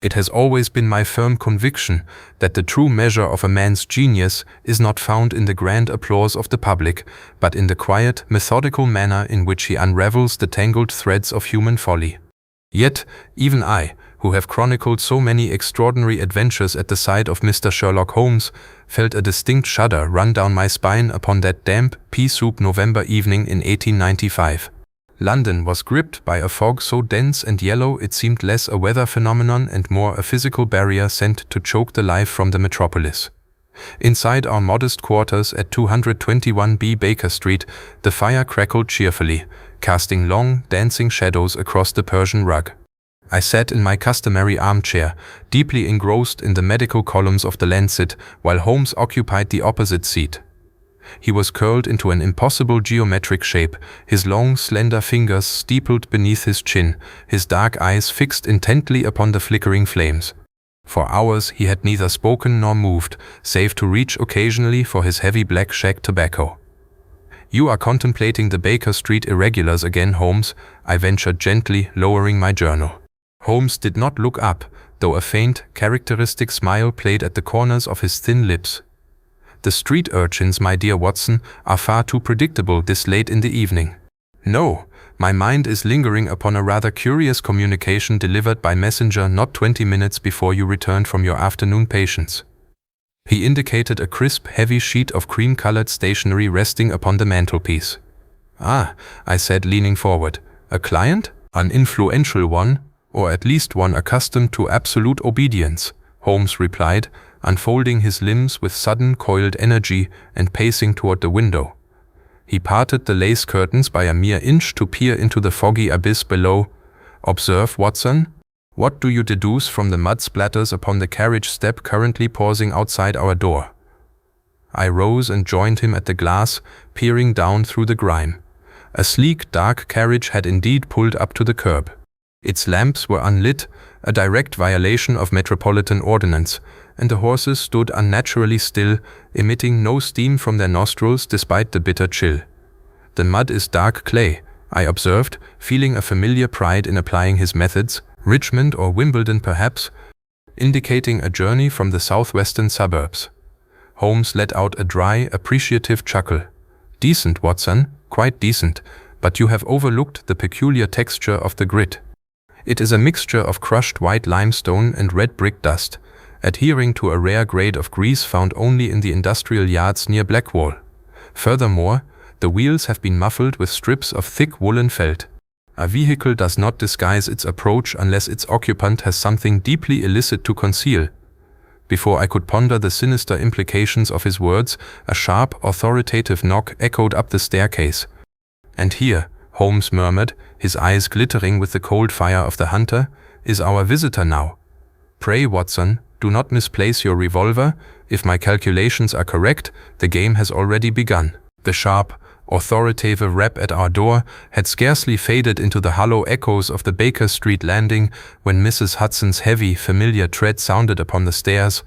It has always been my firm conviction that the true measure of a man's genius is not found in the grand applause of the public, but in the quiet, methodical manner in which he unravels the tangled threads of human folly. Yet, even I, who have chronicled so many extraordinary adventures at the side of Mr. Sherlock Holmes, felt a distinct shudder run down my spine upon that damp, pea-soup November evening in 1895. London was gripped by a fog so dense and yellow it seemed less a weather phenomenon and more a physical barrier sent to choke the life from the metropolis. Inside our modest quarters at 221B Baker Street, the fire crackled cheerfully, casting long, dancing shadows across the Persian rug. I sat in my customary armchair, deeply engrossed in the medical columns of the Lancet, while Holmes occupied the opposite seat. He was curled into an impossible geometric shape, his long, slender fingers steepled beneath his chin, his dark eyes fixed intently upon the flickering flames. For hours he had neither spoken nor moved, save to reach occasionally for his heavy black shag tobacco. "You are contemplating the Baker Street irregulars again, Holmes," I ventured gently, lowering my journal. Holmes did not look up, though a faint, characteristic smile played at the corners of his thin lips. "The street urchins, my dear Watson, are far too predictable this late in the evening." "No, my mind is lingering upon a rather curious communication delivered by messenger not 20 minutes before you returned from your afternoon patients." He indicated a crisp, heavy sheet of cream-colored stationery resting upon the mantelpiece. "Ah," I said, leaning forward. "A client? An influential one, or at least one accustomed to absolute obedience," Holmes replied, unfolding his limbs with sudden coiled energy and pacing toward the window. He parted the lace curtains by a mere inch to peer into the foggy abyss below. "Observe, Watson. What do you deduce from the mud splatters upon the carriage step currently pausing outside our door?" I rose and joined him at the glass, peering down through the grime. A sleek, dark carriage had indeed pulled up to the curb. Its lamps were unlit, a direct violation of metropolitan ordinance, and the horses stood unnaturally still, emitting no steam from their nostrils despite the bitter chill. "The mud is dark clay," I observed, feeling a familiar pride in applying his methods. "Richmond or Wimbledon perhaps," indicating a journey from the southwestern suburbs. Holmes let out a dry, appreciative chuckle. "Decent, Watson, quite decent, but you have overlooked the peculiar texture of the grit. It is a mixture of crushed white limestone and red brick dust, adhering to a rare grade of grease found only in the industrial yards near Blackwall. Furthermore, the wheels have been muffled with strips of thick woolen felt. A vehicle does not disguise its approach unless its occupant has something deeply illicit to conceal." Before I could ponder the sinister implications of his words, a sharp, authoritative knock echoed up the staircase. "And here," Holmes murmured, his eyes glittering with the cold fire of the hunter, "is our visitor now. Pray, Watson, do not misplace your revolver. If my calculations are correct, the game has already begun." The sharp, authoritative rap at our door had scarcely faded into the hollow echoes of the Baker Street landing when Mrs. Hudson's heavy, familiar tread sounded upon the stairs.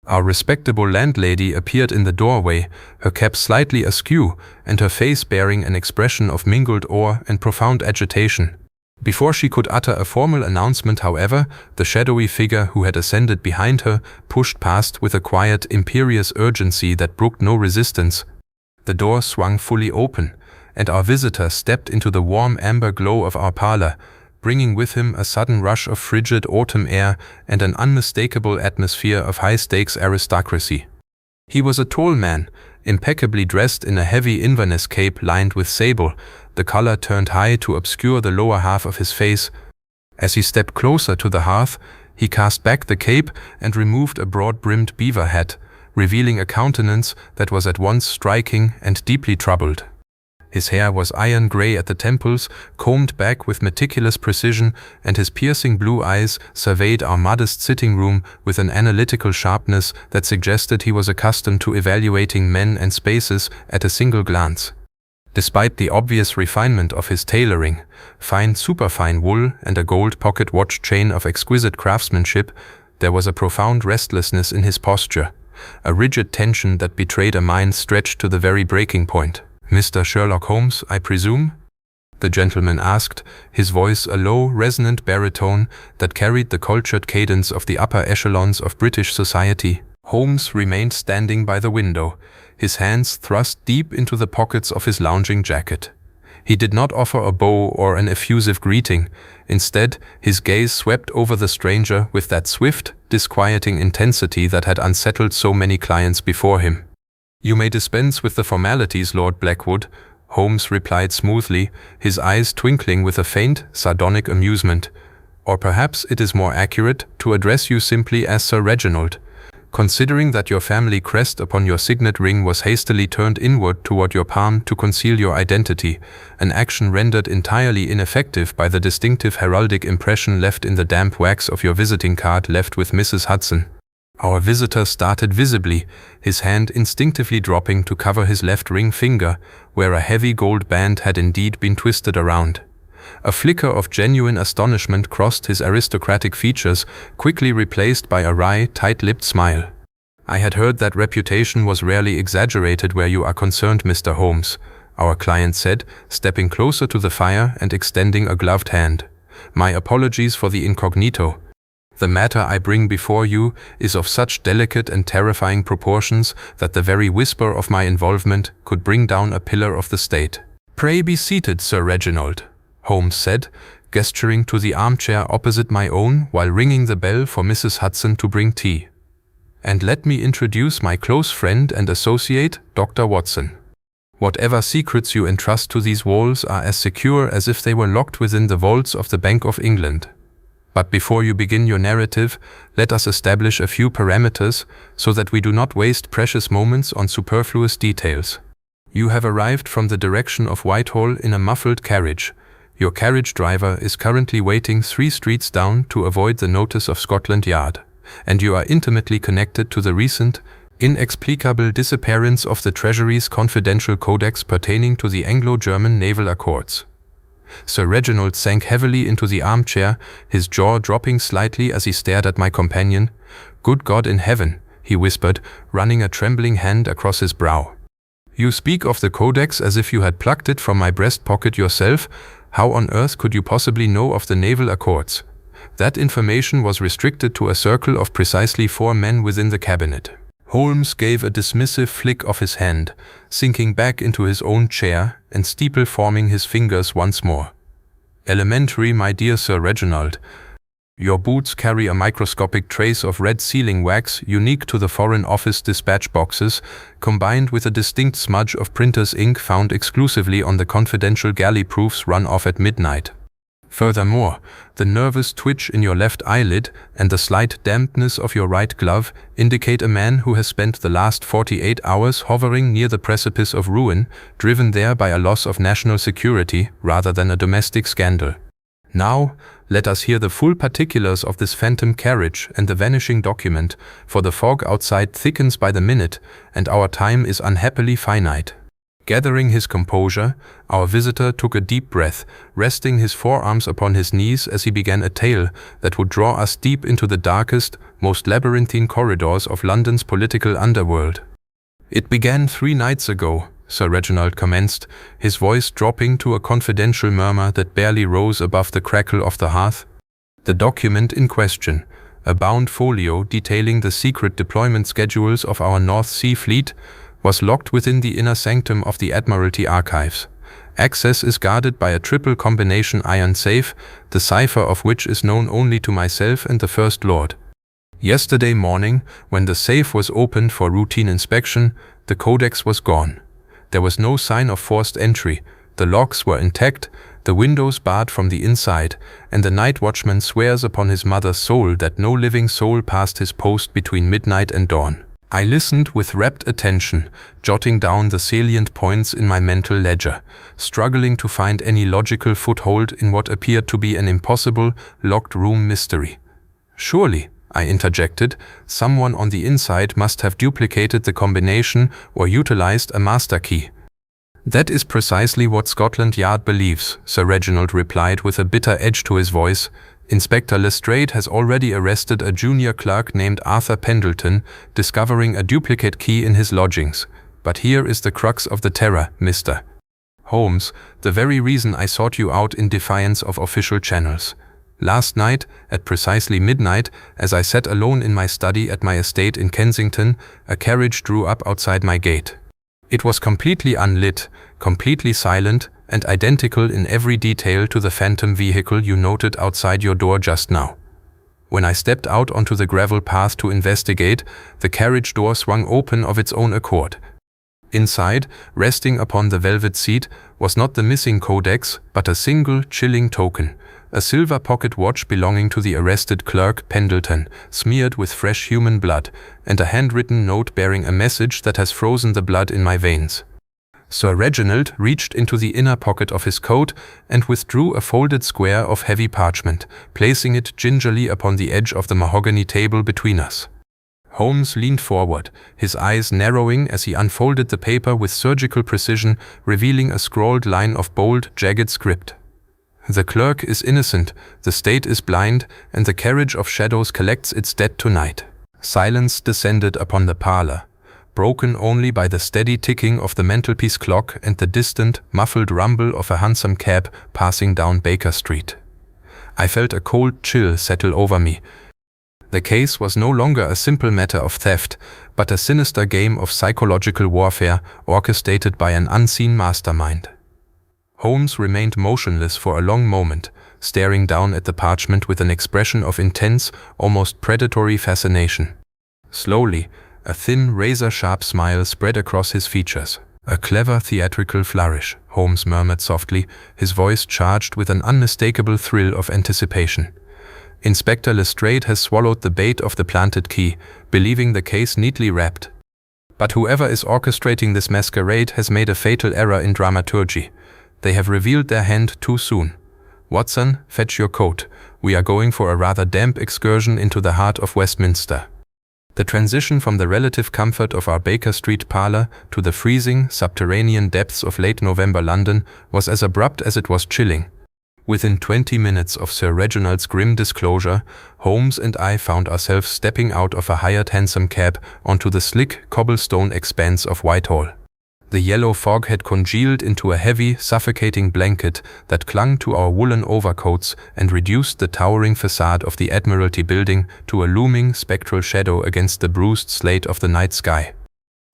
Our respectable landlady appeared in the doorway, her cap slightly askew and her face bearing an expression of mingled awe and profound agitation. Before she could utter a formal announcement, however, the shadowy figure who had ascended behind her pushed past with a quiet, imperious urgency that brooked no resistance. The door swung fully open, and our visitor stepped into the warm amber glow of our parlor, bringing with him a sudden rush of frigid autumn air and an unmistakable atmosphere of high-stakes aristocracy. He was a tall man, impeccably dressed in a heavy Inverness cape lined with sable, the collar turned high to obscure the lower half of his face. As he stepped closer to the hearth, he cast back the cape and removed a broad-brimmed beaver hat, revealing a countenance that was at once striking and deeply troubled. His hair was iron gray at the temples, combed back with meticulous precision, and his piercing blue eyes surveyed our modest sitting room with an analytical sharpness that suggested he was accustomed to evaluating men and spaces at a single glance. Despite the obvious refinement of his tailoring, fine superfine wool and a gold pocket watch chain of exquisite craftsmanship, there was a profound restlessness in his posture, a rigid tension that betrayed a mind stretched to the very breaking point. "Mr. Sherlock Holmes, I presume?" the gentleman asked, his voice a low, resonant baritone that carried the cultured cadence of the upper echelons of British society. Holmes remained standing by the window, his hands thrust deep into the pockets of his lounging jacket. He did not offer a bow or an effusive greeting. Instead, his gaze swept over the stranger with that swift, disquieting intensity that had unsettled so many clients before him. "You may dispense with the formalities, Lord Blackwood," Holmes replied smoothly, his eyes twinkling with a faint, sardonic amusement. "Or perhaps it is more accurate to address you simply as Sir Reginald. Considering that your family crest upon your signet ring was hastily turned inward toward your palm to conceal your identity, an action rendered entirely ineffective by the distinctive heraldic impression left in the damp wax of your visiting card left with Mrs. Hudson." Our visitor started visibly, his hand instinctively dropping to cover his left ring finger, where a heavy gold band had indeed been twisted around. A flicker of genuine astonishment crossed his aristocratic features, quickly replaced by a wry, tight-lipped smile. "I had heard that reputation was rarely exaggerated where you are concerned, Mr. Holmes," our client said, stepping closer to the fire and extending a gloved hand. "My apologies for the incognito. The matter I bring before you is of such delicate and terrifying proportions that the very whisper of my involvement could bring down a pillar of the state." "Pray be seated, Sir Reginald," Holmes said, gesturing to the armchair opposite my own while ringing the bell for Mrs. Hudson to bring tea. "And let me introduce my close friend and associate, Dr. Watson. Whatever secrets you entrust to these walls are as secure as if they were locked within the vaults of the Bank of England. But before you begin your narrative, let us establish a few parameters so that we do not waste precious moments on superfluous details. You have arrived from the direction of Whitehall in a muffled carriage. Your carriage driver is currently waiting 3 streets down to avoid the notice of Scotland Yard, and you are intimately connected to the recent, inexplicable disappearance of the Treasury's confidential codex pertaining to the Anglo-German naval accords." Sir Reginald sank heavily into the armchair, his jaw dropping slightly as he stared at my companion. "Good God in heaven," he whispered, running a trembling hand across his brow. "You speak of the codex as if you had plucked it from my breast pocket yourself. How on earth could you possibly know of the naval accords? That information was restricted to a circle of precisely 4 men within the cabinet." Holmes gave a dismissive flick of his hand, sinking back into his own chair and steeple-forming his fingers once more. "Elementary, my dear Sir Reginald. Your boots carry a microscopic trace of red sealing wax unique to the Foreign Office dispatch boxes, combined with a distinct smudge of printer's ink found exclusively on the confidential galley proofs run off at midnight. Furthermore, the nervous twitch in your left eyelid and the slight dampness of your right glove indicate a man who has spent the last 48 hours hovering near the precipice of ruin, driven there by a loss of national security rather than a domestic scandal. Now, let us hear the full particulars of this phantom carriage and the vanishing document, for the fog outside thickens by the minute, and our time is unhappily finite." Gathering his composure, our visitor took a deep breath, resting his forearms upon his knees as he began a tale that would draw us deep into the darkest, most labyrinthine corridors of London's political underworld. "It began 3 nights ago," Sir Reginald commenced, his voice dropping to a confidential murmur that barely rose above the crackle of the hearth. "The document in question, a bound folio detailing the secret deployment schedules of our North Sea Fleet, was locked within the inner sanctum of the Admiralty archives. Access is guarded by a triple combination iron safe, the cipher of which is known only to myself and the First Lord. Yesterday morning, when the safe was opened for routine inspection, the codex was gone. There was no sign of forced entry, the locks were intact, the windows barred from the inside, and the night watchman swears upon his mother's soul that no living soul passed his post between midnight and dawn." I listened with rapt attention, jotting down the salient points in my mental ledger, struggling to find any logical foothold in what appeared to be an impossible, locked-room mystery. "Surely," I interjected, "someone on the inside must have duplicated the combination or utilized a master key." "That is precisely what Scotland Yard believes," Sir Reginald replied with a bitter edge to his voice. "Inspector Lestrade has already arrested a junior clerk named Arthur Pendleton, discovering a duplicate key in his lodgings. But here is the crux of the terror, mister. Holmes, the very reason I sought you out in defiance of official channels. Last night, at precisely midnight, as I sat alone in my study at my estate in Kensington, a carriage drew up outside my gate. It was completely unlit, completely silent, and identical in every detail to the phantom vehicle you noted outside your door just now. When I stepped out onto the gravel path to investigate, the carriage door swung open of its own accord. Inside, resting upon the velvet seat, was not the missing codex, but a single, chilling token, a silver pocket watch belonging to the arrested clerk Pendleton, smeared with fresh human blood, and a handwritten note bearing a message that has frozen the blood in my veins. Sir Reginald reached into the inner pocket of his coat and withdrew a folded square of heavy parchment, placing it gingerly upon the edge of the mahogany table between us. Holmes leaned forward, his eyes narrowing as he unfolded the paper with surgical precision, revealing a scrawled line of bold, jagged script. The clerk is innocent, the state is blind, and the carriage of shadows collects its dead tonight. Silence descended upon the parlor, broken only by the steady ticking of the mantelpiece clock and the distant, muffled rumble of a hansom cab passing down Baker Street. I felt a cold chill settle over me. The case was no longer a simple matter of theft, but a sinister game of psychological warfare orchestrated by an unseen mastermind. Holmes remained motionless for a long moment, staring down at the parchment with an expression of intense, almost predatory fascination. Slowly, a thin, razor-sharp smile spread across his features. "A clever theatrical flourish," Holmes murmured softly, his voice charged with an unmistakable thrill of anticipation. "Inspector Lestrade has swallowed the bait of the planted key, believing the case neatly wrapped. But whoever is orchestrating this masquerade has made a fatal error in dramaturgy. They have revealed their hand too soon. Watson, fetch your coat. We are going for a rather damp excursion into the heart of Westminster." The transition from the relative comfort of our Baker Street parlor to the freezing, subterranean depths of late November London was as abrupt as it was chilling. Within 20 minutes of Sir Reginald's grim disclosure, Holmes and I found ourselves stepping out of a hired hansom cab onto the slick, cobblestone expanse of Whitehall. The yellow fog had congealed into a heavy, suffocating blanket that clung to our woolen overcoats and reduced the towering facade of the Admiralty building to a looming, spectral shadow against the bruised slate of the night sky.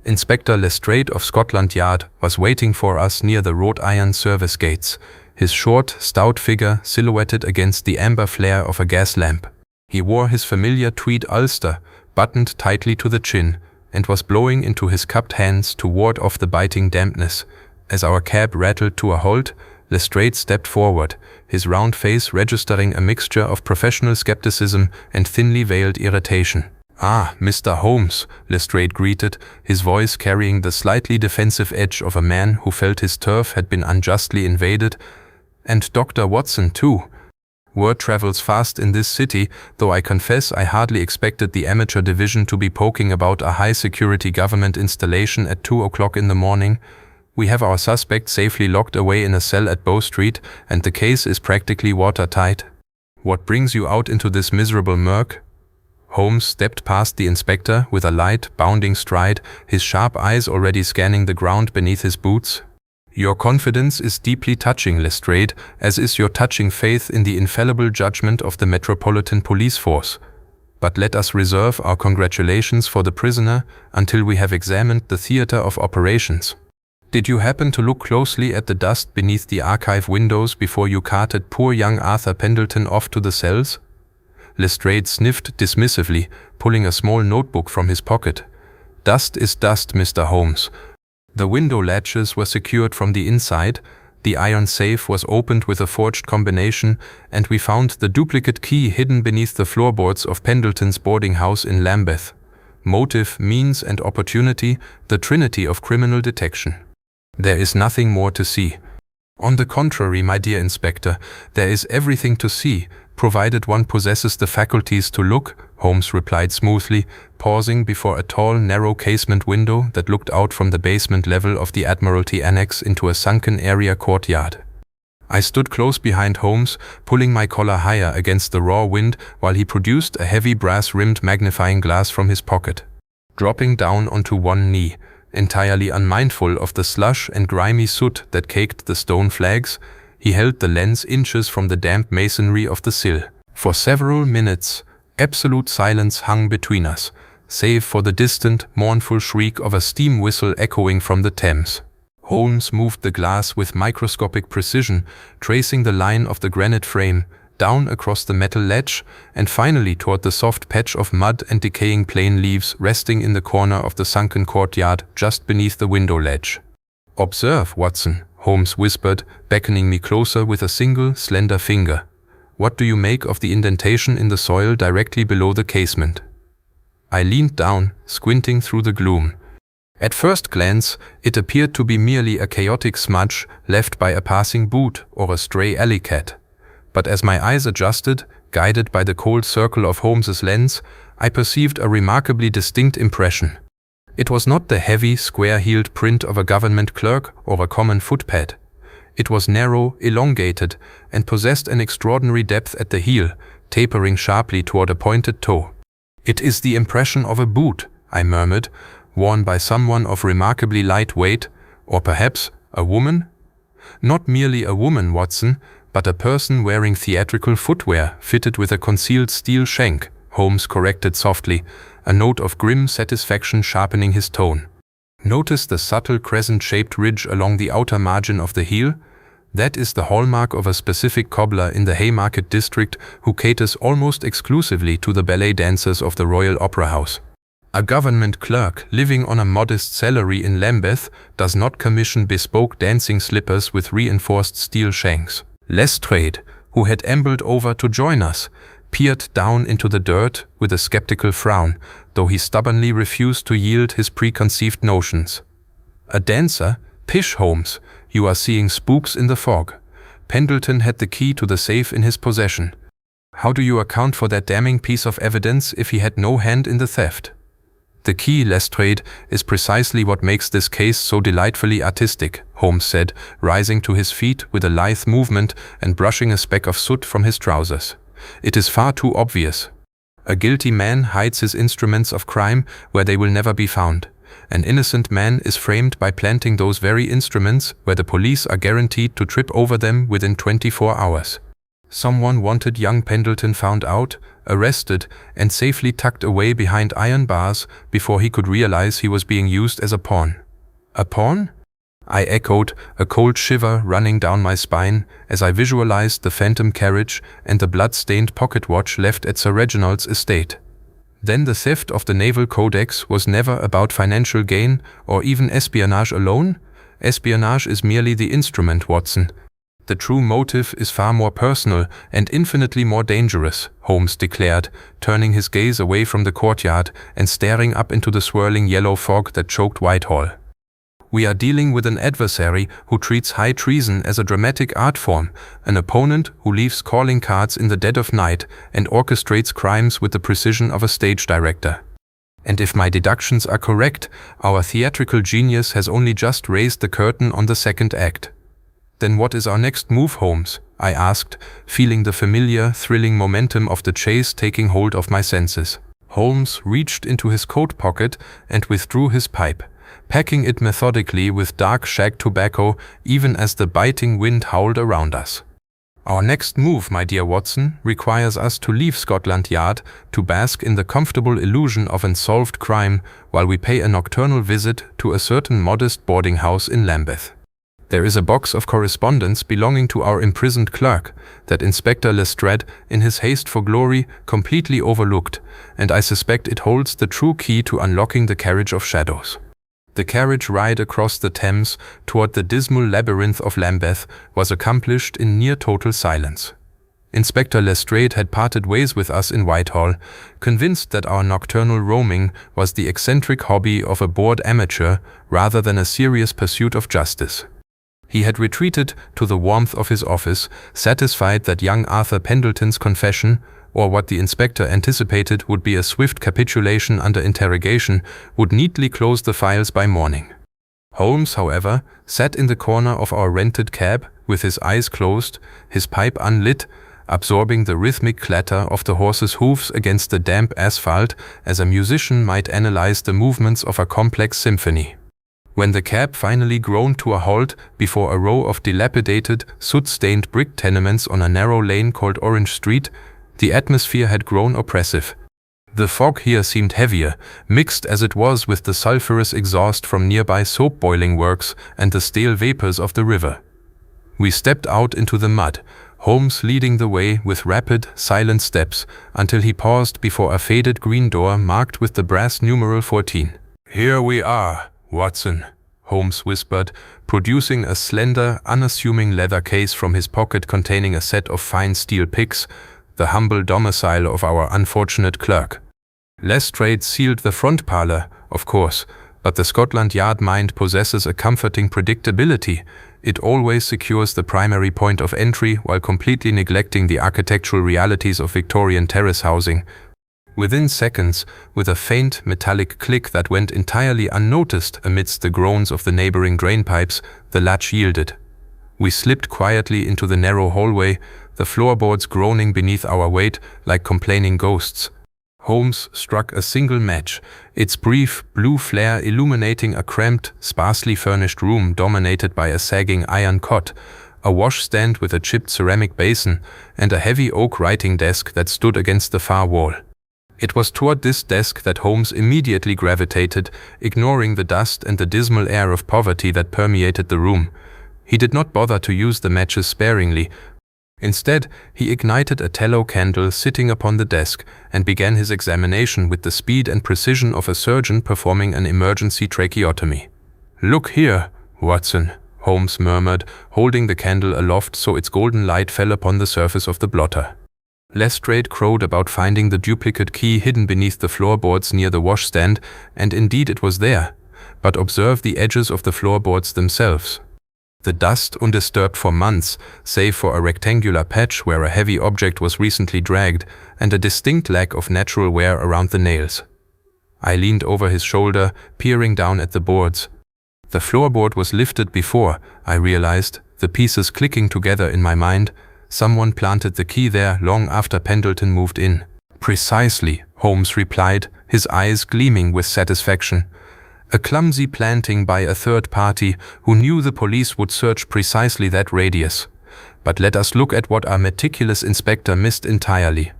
Inspector Lestrade of Scotland Yard was waiting for us near the wrought iron service gates, his short, stout figure silhouetted against the amber flare of a gas lamp. He wore his familiar tweed ulster, buttoned tightly to the chin, and was blowing into his cupped hands to ward off the biting dampness. As our cab rattled to a halt, Lestrade stepped forward, his round face registering a mixture of professional skepticism and thinly veiled irritation. "Ah, Mr. Holmes," Lestrade greeted, his voice carrying the slightly defensive edge of a man who felt his turf had been unjustly invaded. "And Dr. Watson, too. Word travels fast in this city, though I confess I hardly expected the amateur division to be poking about a high-security government installation at 2 o'clock in the morning. We have our suspect safely locked away in a cell at Bow Street, and the case is practically watertight. What brings you out into this miserable murk?" Holmes stepped past the inspector with a light, bounding stride, his sharp eyes already scanning the ground beneath his boots. "Your confidence is deeply touching, Lestrade, as is your touching faith in the infallible judgment of the Metropolitan Police Force. But let us reserve our congratulations for the prisoner until we have examined the theater of operations. Did you happen to look closely at the dust beneath the archive windows before you carted poor young Arthur Pendleton off to the cells?" Lestrade sniffed dismissively, pulling a small notebook from his pocket. "Dust is dust, Mr. Holmes. The window latches were secured from the inside, the iron safe was opened with a forged combination, and we found the duplicate key hidden beneath the floorboards of Pendleton's boarding house in Lambeth. Motive, means, and opportunity, the trinity of criminal detection. There is nothing more to see." "On the contrary, my dear Inspector, there is everything to see, provided one possesses the faculties to look," Holmes replied smoothly, pausing before a tall, narrow casement window that looked out from the basement level of the Admiralty Annex into a sunken area courtyard. I stood close behind Holmes, pulling my collar higher against the raw wind while he produced a heavy brass-rimmed magnifying glass from his pocket. Dropping down onto one knee, Entirely unmindful of the slush and grimy soot that caked the stone flags, he held the lens inches from the damp masonry of the sill. For several minutes, absolute silence hung between us, save for the distant, mournful shriek of a steam whistle echoing from the Thames. Holmes moved the glass with microscopic precision, tracing the line of the granite frame, down across the metal ledge, and finally toward the soft patch of mud and decaying plane leaves resting in the corner of the sunken courtyard just beneath the window ledge. "Observe, Watson," Holmes whispered, beckoning me closer with a single, slender finger. "What do you make of the indentation in the soil directly below the casement?" I leaned down, squinting through the gloom. At first glance, it appeared to be merely a chaotic smudge left by a passing boot or a stray alley cat. But as my eyes adjusted, guided by the cold circle of Holmes's lens, I perceived a remarkably distinct impression. It was not the heavy, square-heeled print of a government clerk or a common footpad. It was narrow, elongated, and possessed an extraordinary depth at the heel, tapering sharply toward a pointed toe. "It is the impression of a boot," I murmured, "worn by someone of remarkably light weight, or perhaps a woman?" "Not merely a woman, Watson, but a person wearing theatrical footwear fitted with a concealed steel shank," Holmes corrected softly, a note of grim satisfaction sharpening his tone. "Notice the subtle crescent-shaped ridge along the outer margin of the heel? That is the hallmark of a specific cobbler in the Haymarket district who caters almost exclusively to the ballet dancers of the Royal Opera House. A government clerk living on a modest salary in Lambeth does not commission bespoke dancing slippers with reinforced steel shanks." Lestrade, who had ambled over to join us, peered down into the dirt with a skeptical frown, though he stubbornly refused to yield his preconceived notions. "A dancer? Pish, Holmes, you are seeing spooks in the fog. Pendleton had the key to the safe in his possession. How do you account for that damning piece of evidence if he had no hand in the theft?" "The key, Lestrade, is precisely what makes this case so delightfully artistic," Holmes said, rising to his feet with a lithe movement and brushing a speck of soot from his trousers. "It is far too obvious. A guilty man hides his instruments of crime where they will never be found. An innocent man is framed by planting those very instruments where the police are guaranteed to trip over them within 24 hours. Someone wanted young Pendleton found out, arrested, and safely tucked away behind iron bars before he could realize he was being used as a pawn." "A pawn?" I echoed, a cold shiver running down my spine as I visualized the phantom carriage and the blood-stained pocket watch left at Sir Reginald's estate. "Then the theft of the Naval Codex was never about financial gain or even espionage alone? Espionage is merely the instrument, Watson. The true motive is far more personal and infinitely more dangerous," Holmes declared, turning his gaze away from the courtyard and staring up into the swirling yellow fog that choked Whitehall. "We are dealing with an adversary who treats high treason as a dramatic art form, an opponent who leaves calling cards in the dead of night and orchestrates crimes with the precision of a stage director. And if my deductions are correct, our theatrical genius has only just raised the curtain on the second act." "Then what is our next move, Holmes?" I asked, feeling the familiar, thrilling momentum of the chase taking hold of my senses. Holmes reached into his coat pocket and withdrew his pipe, packing it methodically with dark shag tobacco even as the biting wind howled around us. "Our next move, my dear Watson, requires us to leave Scotland Yard to bask in the comfortable illusion of unsolved crime while we pay a nocturnal visit to a certain modest boarding house in Lambeth. There is a box of correspondence belonging to our imprisoned clerk that Inspector Lestrade, in his haste for glory, completely overlooked, and I suspect it holds the true key to unlocking the Carriage of Shadows." The carriage ride across the Thames toward the dismal labyrinth of Lambeth was accomplished in near total silence. Inspector Lestrade had parted ways with us in Whitehall, convinced that our nocturnal roaming was the eccentric hobby of a bored amateur rather than a serious pursuit of justice. He had retreated to the warmth of his office, satisfied that young Arthur Pendleton's confession, or what the inspector anticipated would be a swift capitulation under interrogation, would neatly close the files by morning. Holmes, however, sat in the corner of our rented cab, with his eyes closed, his pipe unlit, absorbing the rhythmic clatter of the horse's hooves against the damp asphalt as a musician might analyze the movements of a complex symphony. When the cab finally groaned to a halt before a row of dilapidated, soot-stained brick tenements on a narrow lane called Orange Street, the atmosphere had grown oppressive. The fog here seemed heavier, mixed as it was with the sulphurous exhaust from nearby soap-boiling works and the stale vapors of the river. We stepped out into the mud, Holmes leading the way with rapid, silent steps until he paused before a faded green door marked with the brass numeral 14. "Here we are, Watson," Holmes whispered, producing a slender, unassuming leather case from his pocket containing a set of fine steel picks, the humble domicile of our unfortunate clerk. Lestrade sealed the front parlor, of course, but the Scotland Yard mind possesses a comforting predictability. It always secures the primary point of entry while completely neglecting the architectural realities of Victorian terrace housing. Within seconds, with a faint metallic click that went entirely unnoticed amidst the groans of the neighboring drainpipes, the latch yielded. We slipped quietly into the narrow hallway, the floorboards groaning beneath our weight like complaining ghosts. Holmes struck a single match, its brief blue flare illuminating a cramped, sparsely furnished room dominated by a sagging iron cot, a washstand with a chipped ceramic basin, and a heavy oak writing desk that stood against the far wall. It was toward this desk that Holmes immediately gravitated, ignoring the dust and the dismal air of poverty that permeated the room. He did not bother to use the matches sparingly. Instead, he ignited a tallow candle sitting upon the desk and began his examination with the speed and precision of a surgeon performing an emergency tracheotomy. "Look here, Watson," Holmes murmured, holding the candle aloft so its golden light fell upon the surface of the blotter. Lestrade crowed about finding the duplicate key hidden beneath the floorboards near the washstand, and indeed it was there. But observe the edges of the floorboards themselves. The dust undisturbed for months, save for a rectangular patch where a heavy object was recently dragged, and a distinct lack of natural wear around the nails. I leaned over his shoulder, peering down at the boards. The floorboard was lifted before, I realized, the pieces clicking together in my mind. Someone planted the key there long after Pendleton moved in. "Precisely," Holmes replied, his eyes gleaming with satisfaction. "A clumsy planting by a third party who knew the police would search precisely that radius. But let us look at what our meticulous inspector missed entirely."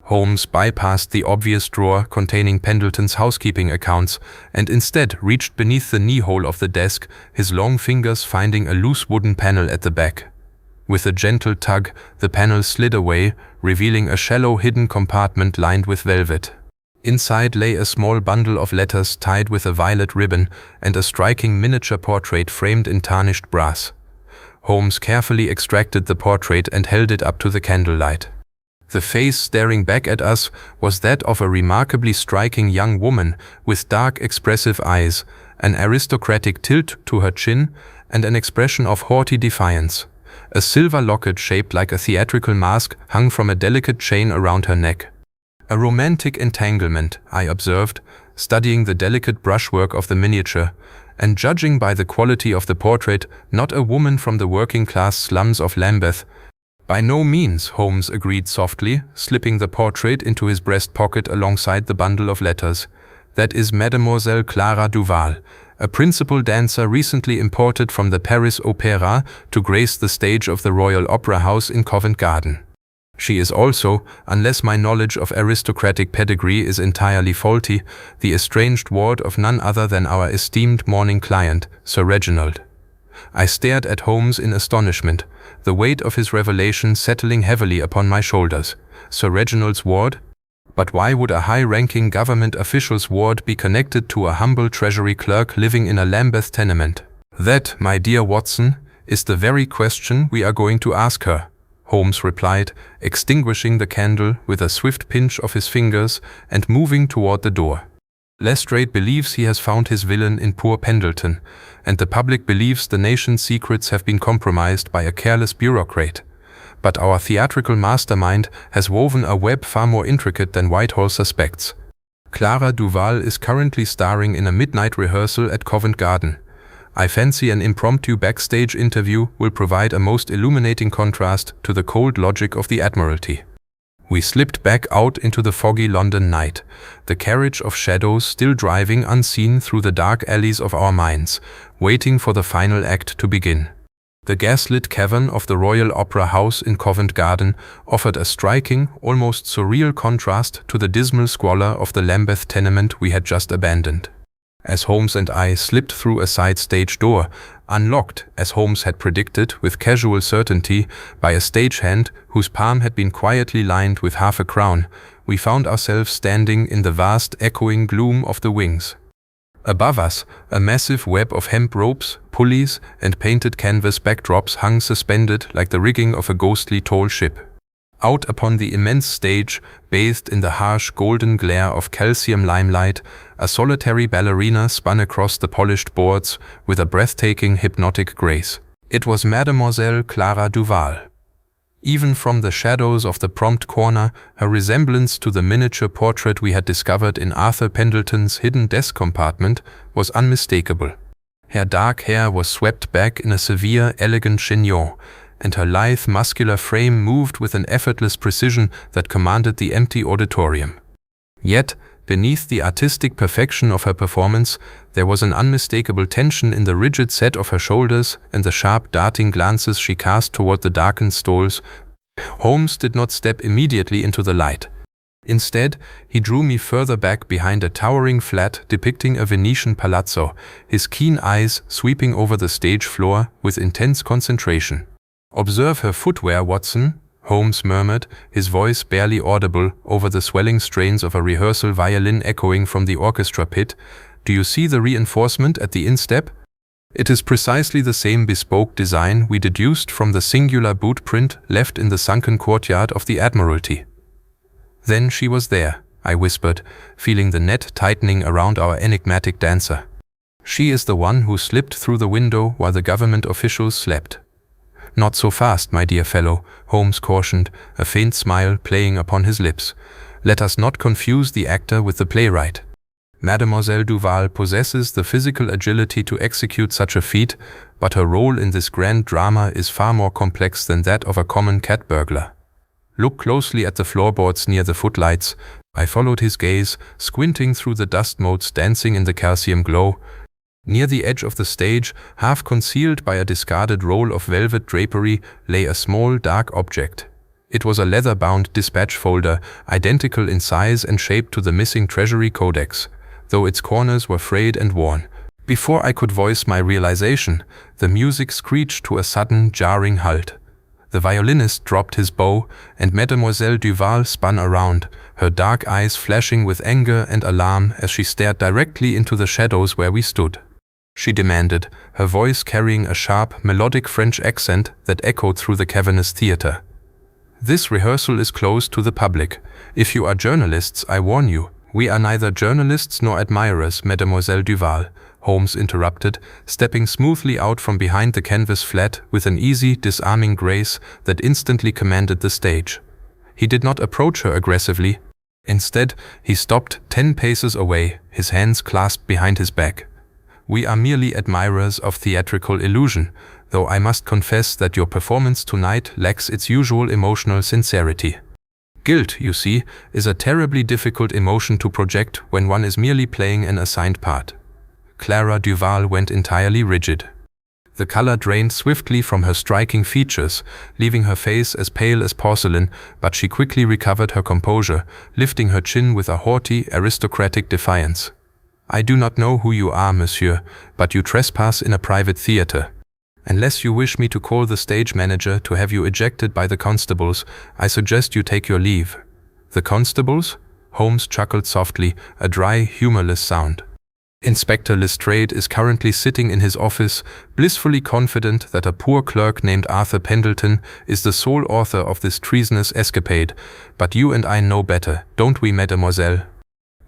Holmes bypassed the obvious drawer containing Pendleton's housekeeping accounts and instead reached beneath the knee-hole of the desk, his long fingers finding a loose wooden panel at the back. With a gentle tug, the panel slid away, revealing a shallow hidden compartment lined with velvet. Inside lay a small bundle of letters tied with a violet ribbon and a striking miniature portrait framed in tarnished brass. Holmes carefully extracted the portrait and held it up to the candlelight. The face staring back at us was that of a remarkably striking young woman with dark, expressive eyes, an aristocratic tilt to her chin, and an expression of haughty defiance. A silver locket shaped like a theatrical mask hung from a delicate chain around her neck. "A romantic entanglement," I observed, studying the delicate brushwork of the miniature, and judging by the quality of the portrait, not a woman from the working-class slums of Lambeth. "By no means," Holmes agreed softly, slipping the portrait into his breast pocket alongside the bundle of letters. "That is Mademoiselle Clara Duval, a principal dancer recently imported from the Paris Opera to grace the stage of the Royal Opera House in Covent Garden. She is also, unless my knowledge of aristocratic pedigree is entirely faulty, the estranged ward of none other than our esteemed morning client, Sir Reginald." I stared at Holmes in astonishment, the weight of his revelation settling heavily upon my shoulders. Sir Reginald's ward? But why would a high-ranking government official's ward be connected to a humble treasury clerk living in a Lambeth tenement? "That, my dear Watson, is the very question we are going to ask her," Holmes replied, extinguishing the candle with a swift pinch of his fingers and moving toward the door. "Lestrade believes he has found his villain in poor Pendleton, and the public believes the nation's secrets have been compromised by a careless bureaucrat. But our theatrical mastermind has woven a web far more intricate than Whitehall suspects. Clara Duval is currently starring in a midnight rehearsal at Covent Garden. I fancy an impromptu backstage interview will provide a most illuminating contrast to the cold logic of the Admiralty." We slipped back out into the foggy London night, the carriage of shadows still driving unseen through the dark alleys of our minds, waiting for the final act to begin. The gaslit cavern of the Royal Opera House in Covent Garden offered a striking, almost surreal contrast to the dismal squalor of the Lambeth tenement we had just abandoned. As Holmes and I slipped through a side stage door, unlocked, as Holmes had predicted with casual certainty, by a stagehand whose palm had been quietly lined with half a crown, we found ourselves standing in the vast echoing gloom of the wings. Above us, a massive web of hemp ropes, pulleys, and painted canvas backdrops hung suspended like the rigging of a ghostly tall ship. Out upon the immense stage, bathed in the harsh golden glare of calcium limelight, a solitary ballerina spun across the polished boards with a breathtaking hypnotic grace. It was Mademoiselle Clara Duval. Even from the shadows of the prompt corner, her resemblance to the miniature portrait we had discovered in Arthur Pendleton's hidden desk compartment was unmistakable. Her dark hair was swept back in a severe, elegant chignon, and her lithe, muscular frame moved with an effortless precision that commanded the empty auditorium. Yet, beneath the artistic perfection of her performance, there was an unmistakable tension in the rigid set of her shoulders and the sharp, darting glances she cast toward the darkened stalls. Holmes did not step immediately into the light. Instead, he drew me further back behind a towering flat depicting a Venetian palazzo, his keen eyes sweeping over the stage floor with intense concentration. "Observe her footwear, Watson," Holmes murmured, his voice barely audible over the swelling strains of a rehearsal violin echoing from the orchestra pit. "Do you see the reinforcement at the instep? It is precisely the same bespoke design we deduced from the singular boot print left in the sunken courtyard of the Admiralty." "Then she was there," I whispered, feeling the net tightening around our enigmatic dancer. "She is the one who slipped through the window while the government officials slept." "Not so fast, my dear fellow," Holmes cautioned, a faint smile playing upon his lips. "Let us not confuse the actor with the playwright. Mademoiselle Duval possesses the physical agility to execute such a feat, but her role in this grand drama is far more complex than that of a common cat burglar. Look closely at the floorboards near the footlights." I followed his gaze, squinting through the dust motes dancing in the calcium glow. Near the edge of the stage, half concealed by a discarded roll of velvet drapery, lay a small, dark object. It was a leather-bound dispatch folder, identical in size and shape to the missing Treasury Codex, though its corners were frayed and worn. Before I could voice my realization, the music screeched to a sudden, jarring halt. The violinist dropped his bow, and Mademoiselle Duval spun around, her dark eyes flashing with anger and alarm as she stared directly into the shadows where we stood. She demanded, her voice carrying a sharp, melodic French accent that echoed through the cavernous theater. "This rehearsal is closed to the public. If you are journalists, I warn you." "We are neither journalists nor admirers, Mademoiselle Duval," Holmes interrupted, stepping smoothly out from behind the canvas flat with an easy, disarming grace that instantly commanded the stage. He did not approach her aggressively. Instead, he stopped 10 paces away, his hands clasped behind his back. "We are merely admirers of theatrical illusion, though I must confess that your performance tonight lacks its usual emotional sincerity. Guilt, you see, is a terribly difficult emotion to project when one is merely playing an assigned part." Clara Duval went entirely rigid. The color drained swiftly from her striking features, leaving her face as pale as porcelain, but she quickly recovered her composure, lifting her chin with a haughty, aristocratic defiance. "I do not know who you are, monsieur, but you trespass in a private theater. Unless you wish me to call the stage manager to have you ejected by the constables, I suggest you take your leave." "The constables?" Holmes chuckled softly, a dry, humorless sound. "Inspector Lestrade is currently sitting in his office, blissfully confident that a poor clerk named Arthur Pendleton is the sole author of this treasonous escapade, but you and I know better, don't we, mademoiselle?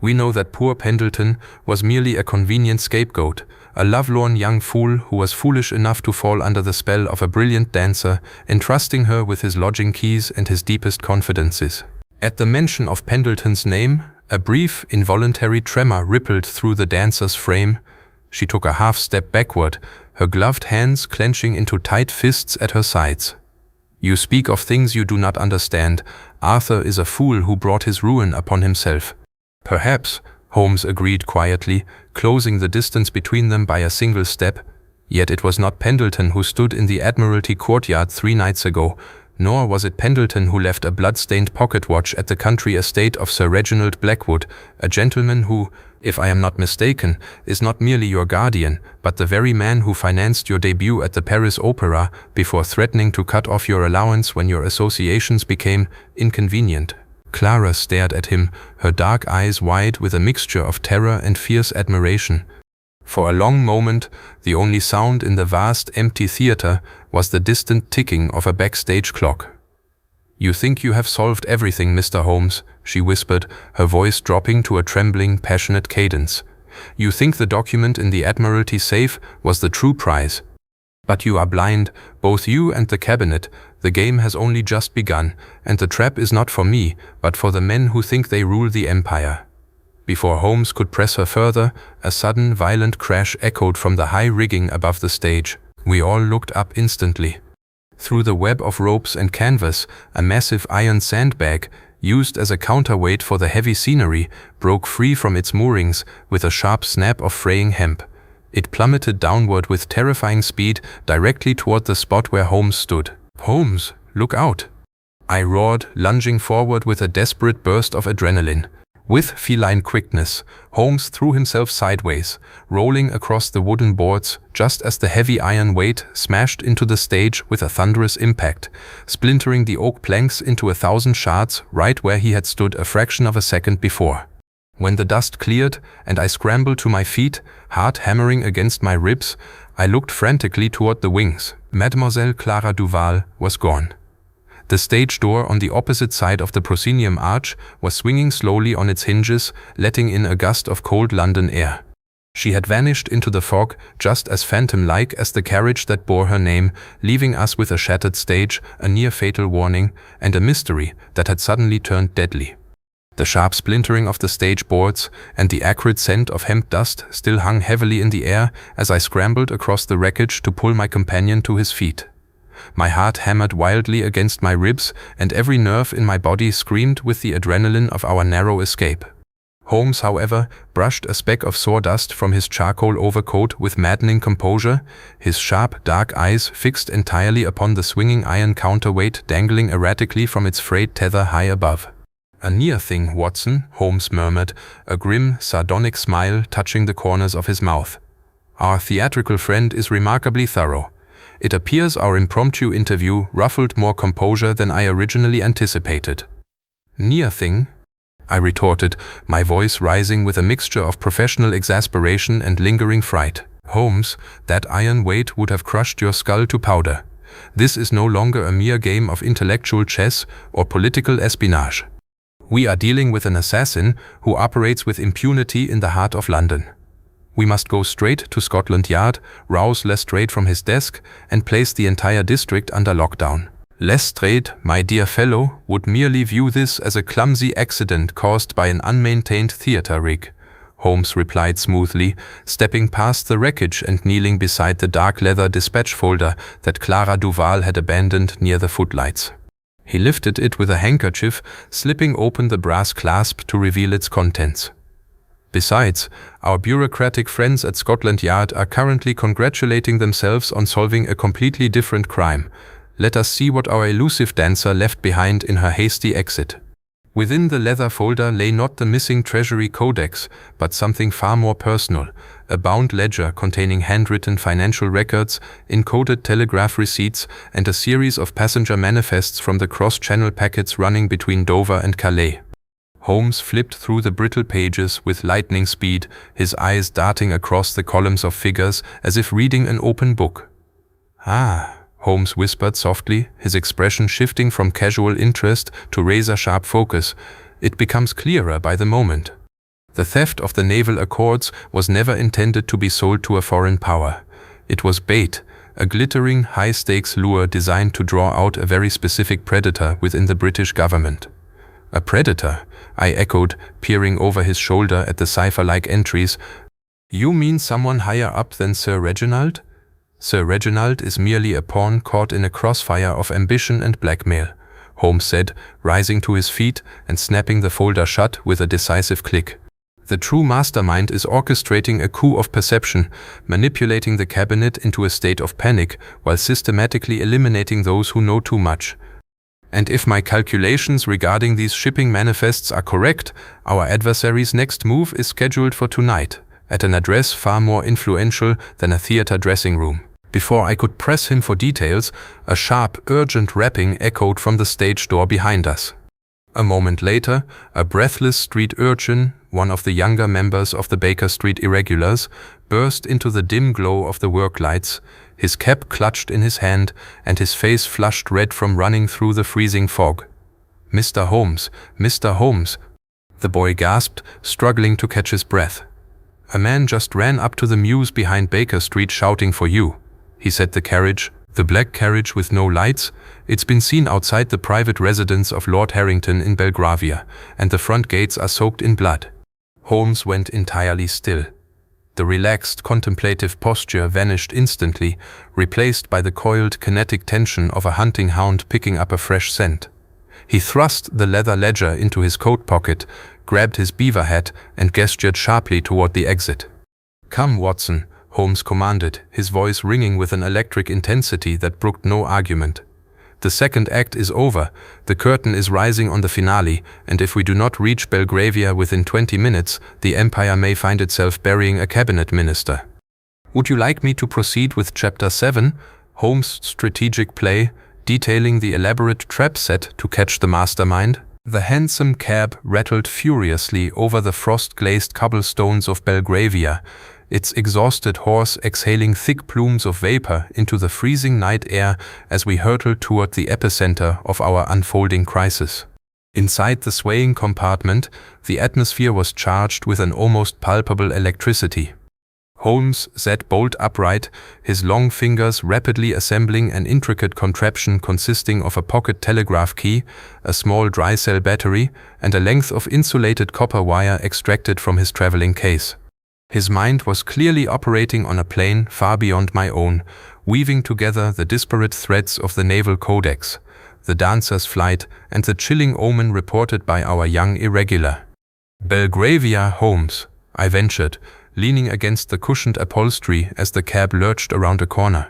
We know that poor Pendleton was merely a convenient scapegoat, a lovelorn young fool who was foolish enough to fall under the spell of a brilliant dancer, entrusting her with his lodging keys and his deepest confidences." At the mention of Pendleton's name, a brief, involuntary tremor rippled through the dancer's frame. She took a half-step backward, her gloved hands clenching into tight fists at her sides. "You speak of things you do not understand. Arthur is a fool who brought his ruin upon himself." "Perhaps," Holmes agreed quietly, closing the distance between them by a single step. Yet it was not Pendleton who stood in the Admiralty courtyard 3 nights ago, nor was it Pendleton who left a blood-stained pocket-watch at the country estate of Sir Reginald Blackwood, a gentleman who, if I am not mistaken, is not merely your guardian, but the very man who financed your debut at the Paris Opera before threatening to cut off your allowance when your associations became inconvenient." Clara stared at him, her dark eyes wide with a mixture of terror and fierce admiration. For a long moment, the only sound in the vast, empty theater was the distant ticking of a backstage clock. "You think you have solved everything, Mr. Holmes," she whispered, her voice dropping to a trembling, passionate cadence. "You think the document in the Admiralty safe was the true prize. But you are blind, both you and the cabinet. The game has only just begun, and the trap is not for me, but for the men who think they rule the empire." Before Holmes could press her further, a sudden, violent crash echoed from the high rigging above the stage. We all looked up instantly. Through the web of ropes and canvas, a massive iron sandbag, used as a counterweight for the heavy scenery, broke free from its moorings with a sharp snap of fraying hemp. It plummeted downward with terrifying speed directly toward the spot where Holmes stood. "Holmes, look out!" I roared, lunging forward with a desperate burst of adrenaline. With feline quickness, Holmes threw himself sideways, rolling across the wooden boards just as the heavy iron weight smashed into the stage with a thunderous impact, splintering the oak planks into 1,000 shards right where he had stood a fraction of a second before. When the dust cleared and I scrambled to my feet, heart hammering against my ribs, I looked frantically toward the wings. Mademoiselle Clara Duval was gone. The stage door on the opposite side of the proscenium arch was swinging slowly on its hinges, letting in a gust of cold London air. She had vanished into the fog just as phantom-like as the carriage that bore her name, leaving us with a shattered stage, a near-fatal warning, and a mystery that had suddenly turned deadly. The sharp splintering of the stage boards and the acrid scent of hemp dust still hung heavily in the air as I scrambled across the wreckage to pull my companion to his feet. My heart hammered wildly against my ribs, and every nerve in my body screamed with the adrenaline of our narrow escape. Holmes, however, brushed a speck of sawdust from his charcoal overcoat with maddening composure, his sharp, dark eyes fixed entirely upon the swinging iron counterweight dangling erratically from its frayed tether high above. "A near thing, Watson," Holmes murmured, a grim, sardonic smile touching the corners of his mouth. "Our theatrical friend is remarkably thorough. It appears our impromptu interview ruffled more composure than I originally anticipated." "Near thing?" I retorted, my voice rising with a mixture of professional exasperation and lingering fright. "Holmes, that iron weight would have crushed your skull to powder. This is no longer a mere game of intellectual chess or political espionage. We are dealing with an assassin who operates with impunity in the heart of London. We must go straight to Scotland Yard, rouse Lestrade from his desk, and place the entire district under lockdown. Lestrade, my dear fellow, would merely view this as a clumsy accident caused by an unmaintained theatre rig," Holmes replied smoothly, stepping past the wreckage and kneeling beside the dark leather dispatch folder that Clara Duval had abandoned near the footlights. He lifted it with a handkerchief, slipping open the brass clasp to reveal its contents. "Besides, our bureaucratic friends at Scotland Yard are currently congratulating themselves on solving a completely different crime. Let us see what our elusive dancer left behind in her hasty exit." Within the leather folder lay not the missing Treasury Codex, but something far more personal, a bound ledger containing handwritten financial records, encoded telegraph receipts, and a series of passenger manifests from the cross-channel packets running between Dover and Calais. Holmes flipped through the brittle pages with lightning speed, his eyes darting across the columns of figures as if reading an open book. "Ah," Holmes whispered softly, his expression shifting from casual interest to razor-sharp focus. "It becomes clearer by the moment. The theft of the naval accords was never intended to be sold to a foreign power. It was bait, a glittering, high-stakes lure designed to draw out a very specific predator within the British government." "A predator?" I echoed, peering over his shoulder at the cipher-like entries. "You mean someone higher up than Sir Reginald?" "Sir Reginald is merely a pawn caught in a crossfire of ambition and blackmail," Holmes said, rising to his feet and snapping the folder shut with a decisive click. The true mastermind is orchestrating a coup of perception, manipulating the cabinet into a state of panic while systematically eliminating those who know too much. And if my calculations regarding these shipping manifests are correct, our adversary's next move is scheduled for tonight, at an address far more influential than a theater dressing room. Before I could press him for details, a sharp, urgent rapping echoed from the stage door behind us. A moment later, a breathless street urchin, one of the younger members of the Baker Street Irregulars, burst into the dim glow of the work lights, his cap clutched in his hand and his face flushed red from running through the freezing fog. "Mr. Holmes, Mr. Holmes," the boy gasped, struggling to catch his breath. "A man just ran up to the mews behind Baker Street shouting for you," he said. "The carriage, the black carriage with no lights, it's been seen outside the private residence of Lord Harrington in Belgravia, and the front gates are soaked in blood." Holmes went entirely still. The relaxed, contemplative posture vanished instantly, replaced by the coiled, kinetic tension of a hunting hound picking up a fresh scent. He thrust the leather ledger into his coat pocket, grabbed his beaver hat, and gestured sharply toward the exit. "Come, Watson," Holmes commanded, his voice ringing with an electric intensity that brooked no argument. "The second act is over, the curtain is rising on the finale, and if we do not reach Belgravia within 20 minutes, the Empire may find itself burying a cabinet minister. Would you like me to proceed with Chapter 7, Holmes' strategic play, detailing the elaborate trap set to catch the mastermind?" The handsome cab rattled furiously over the frost-glazed cobblestones of Belgravia, its exhausted horse exhaling thick plumes of vapor into the freezing night air as we hurtled toward the epicenter of our unfolding crisis. Inside the swaying compartment, the atmosphere was charged with an almost palpable electricity. Holmes sat bolt upright, his long fingers rapidly assembling an intricate contraption consisting of a pocket telegraph key, a small dry cell battery, and a length of insulated copper wire extracted from his traveling case. His mind was clearly operating on a plane far beyond my own, weaving together the disparate threads of the Naval Codex, the Dancer's flight, and the chilling omen reported by our young irregular. "Belgravia, Holmes," I ventured, leaning against the cushioned upholstery as the cab lurched around a corner.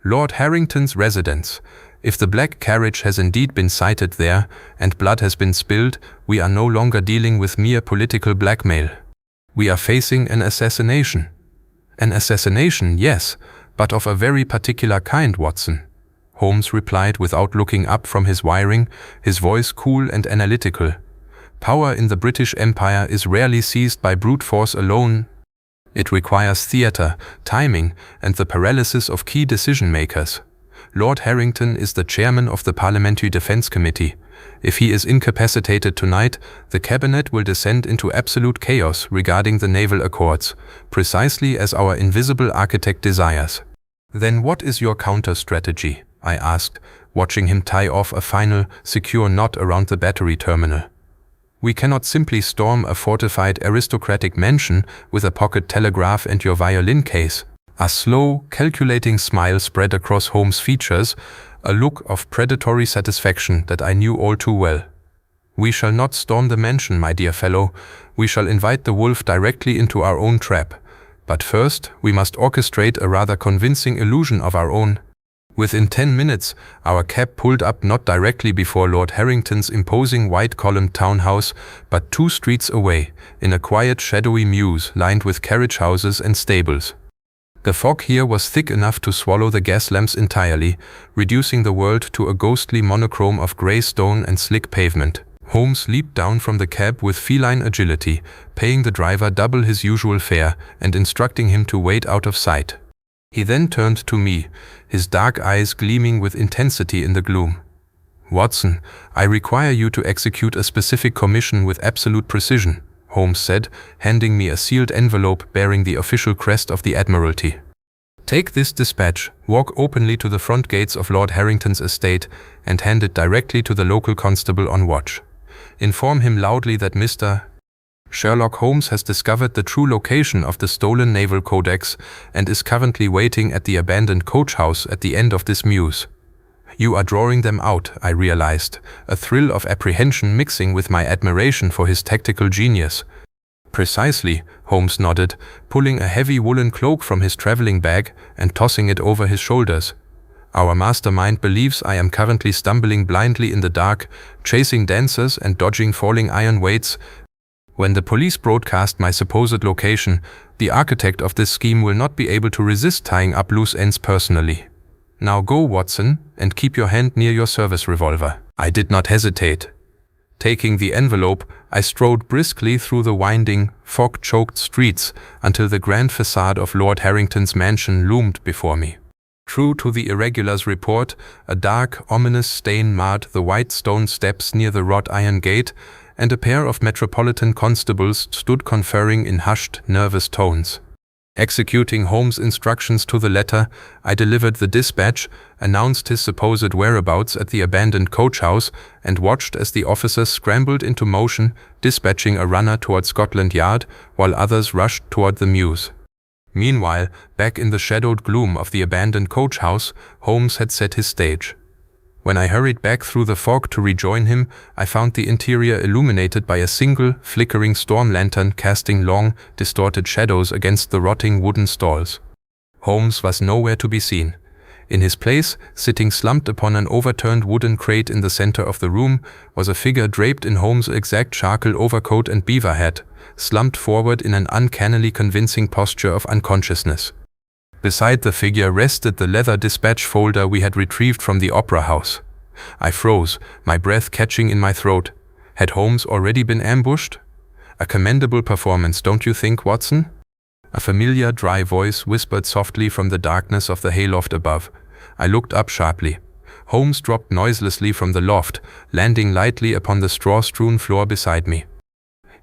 "Lord Harrington's residence. If the black carriage has indeed been sighted there, and blood has been spilled, we are no longer dealing with mere political blackmail. We are facing an assassination." "An assassination, yes, but of a very particular kind, Watson," Holmes replied without looking up from his wiring, his voice cool and analytical. "Power in the British Empire is rarely seized by brute force alone. It requires theater, timing, and the paralysis of key decision-makers. Lord Harrington is the chairman of the Parliamentary Defence Committee. If he is incapacitated tonight, the cabinet will descend into absolute chaos regarding the naval accords, precisely as our invisible architect desires." "Then what is your counter-strategy?" I asked, watching him tie off a final, secure knot around the battery terminal. "We cannot simply storm a fortified aristocratic mansion with a pocket telegraph and your violin case." A slow, calculating smile spread across Holmes' features, a look of predatory satisfaction that I knew all too well. "We shall not storm the mansion, my dear fellow. We shall invite the wolf directly into our own trap. But first, we must orchestrate a rather convincing illusion of our own." Within 10 minutes, our cab pulled up not directly before Lord Harrington's imposing white-columned townhouse, but 2 streets away, in a quiet, shadowy mews lined with carriage houses and stables. The fog here was thick enough to swallow the gas lamps entirely, reducing the world to a ghostly monochrome of grey stone and slick pavement. Holmes leaped down from the cab with feline agility, paying the driver double his usual fare and instructing him to wait out of sight. He then turned to me, his dark eyes gleaming with intensity in the gloom. "Watson, I require you to execute a specific commission with absolute precision," Holmes said, handing me a sealed envelope bearing the official crest of the Admiralty. "Take this dispatch, walk openly to the front gates of Lord Harrington's estate, and hand it directly to the local constable on watch. Inform him loudly that Mr. Sherlock Holmes has discovered the true location of the stolen Naval Codex and is currently waiting at the abandoned coach house at the end of this mews. You are drawing them out, I realized, a thrill of apprehension mixing with my admiration for his tactical genius. Precisely, Holmes nodded, pulling a heavy woolen cloak from his traveling bag and tossing it over his shoulders. Our mastermind believes I am currently stumbling blindly in the dark, chasing dancers and dodging falling iron weights. When the police broadcast my supposed location, the architect of this scheme will not be able to resist tying up loose ends personally. Now go, Watson, and keep your hand near your service revolver. I did not hesitate. Taking the envelope, I strode briskly through the winding, fog-choked streets until the grand facade of Lord Harrington's mansion loomed before me. True to the irregular's report, a dark, ominous stain marred the white stone steps near the wrought iron gate, and a pair of metropolitan constables stood conferring in hushed, nervous tones. Executing Holmes' instructions to the letter, I delivered the dispatch, announced his supposed whereabouts at the abandoned coach house, and watched as the officers scrambled into motion, dispatching a runner toward Scotland Yard, while others rushed toward the mews. Meanwhile, back in the shadowed gloom of the abandoned coach house, Holmes had set his stage. When I hurried back through the fog to rejoin him, I found the interior illuminated by a single, flickering storm lantern casting long, distorted shadows against the rotting wooden stalls. Holmes was nowhere to be seen. In his place, sitting slumped upon an overturned wooden crate in the center of the room, was a figure draped in Holmes' exact charcoal overcoat and beaver hat, slumped forward in an uncannily convincing posture of unconsciousness. Beside the figure rested the leather dispatch folder we had retrieved from the opera house. I froze, my breath catching in my throat. Had Holmes already been ambushed? A commendable performance, don't you think, Watson? A familiar, dry voice whispered softly from the darkness of the hayloft above. I looked up sharply. Holmes dropped noiselessly from the loft, landing lightly upon the straw-strewn floor beside me.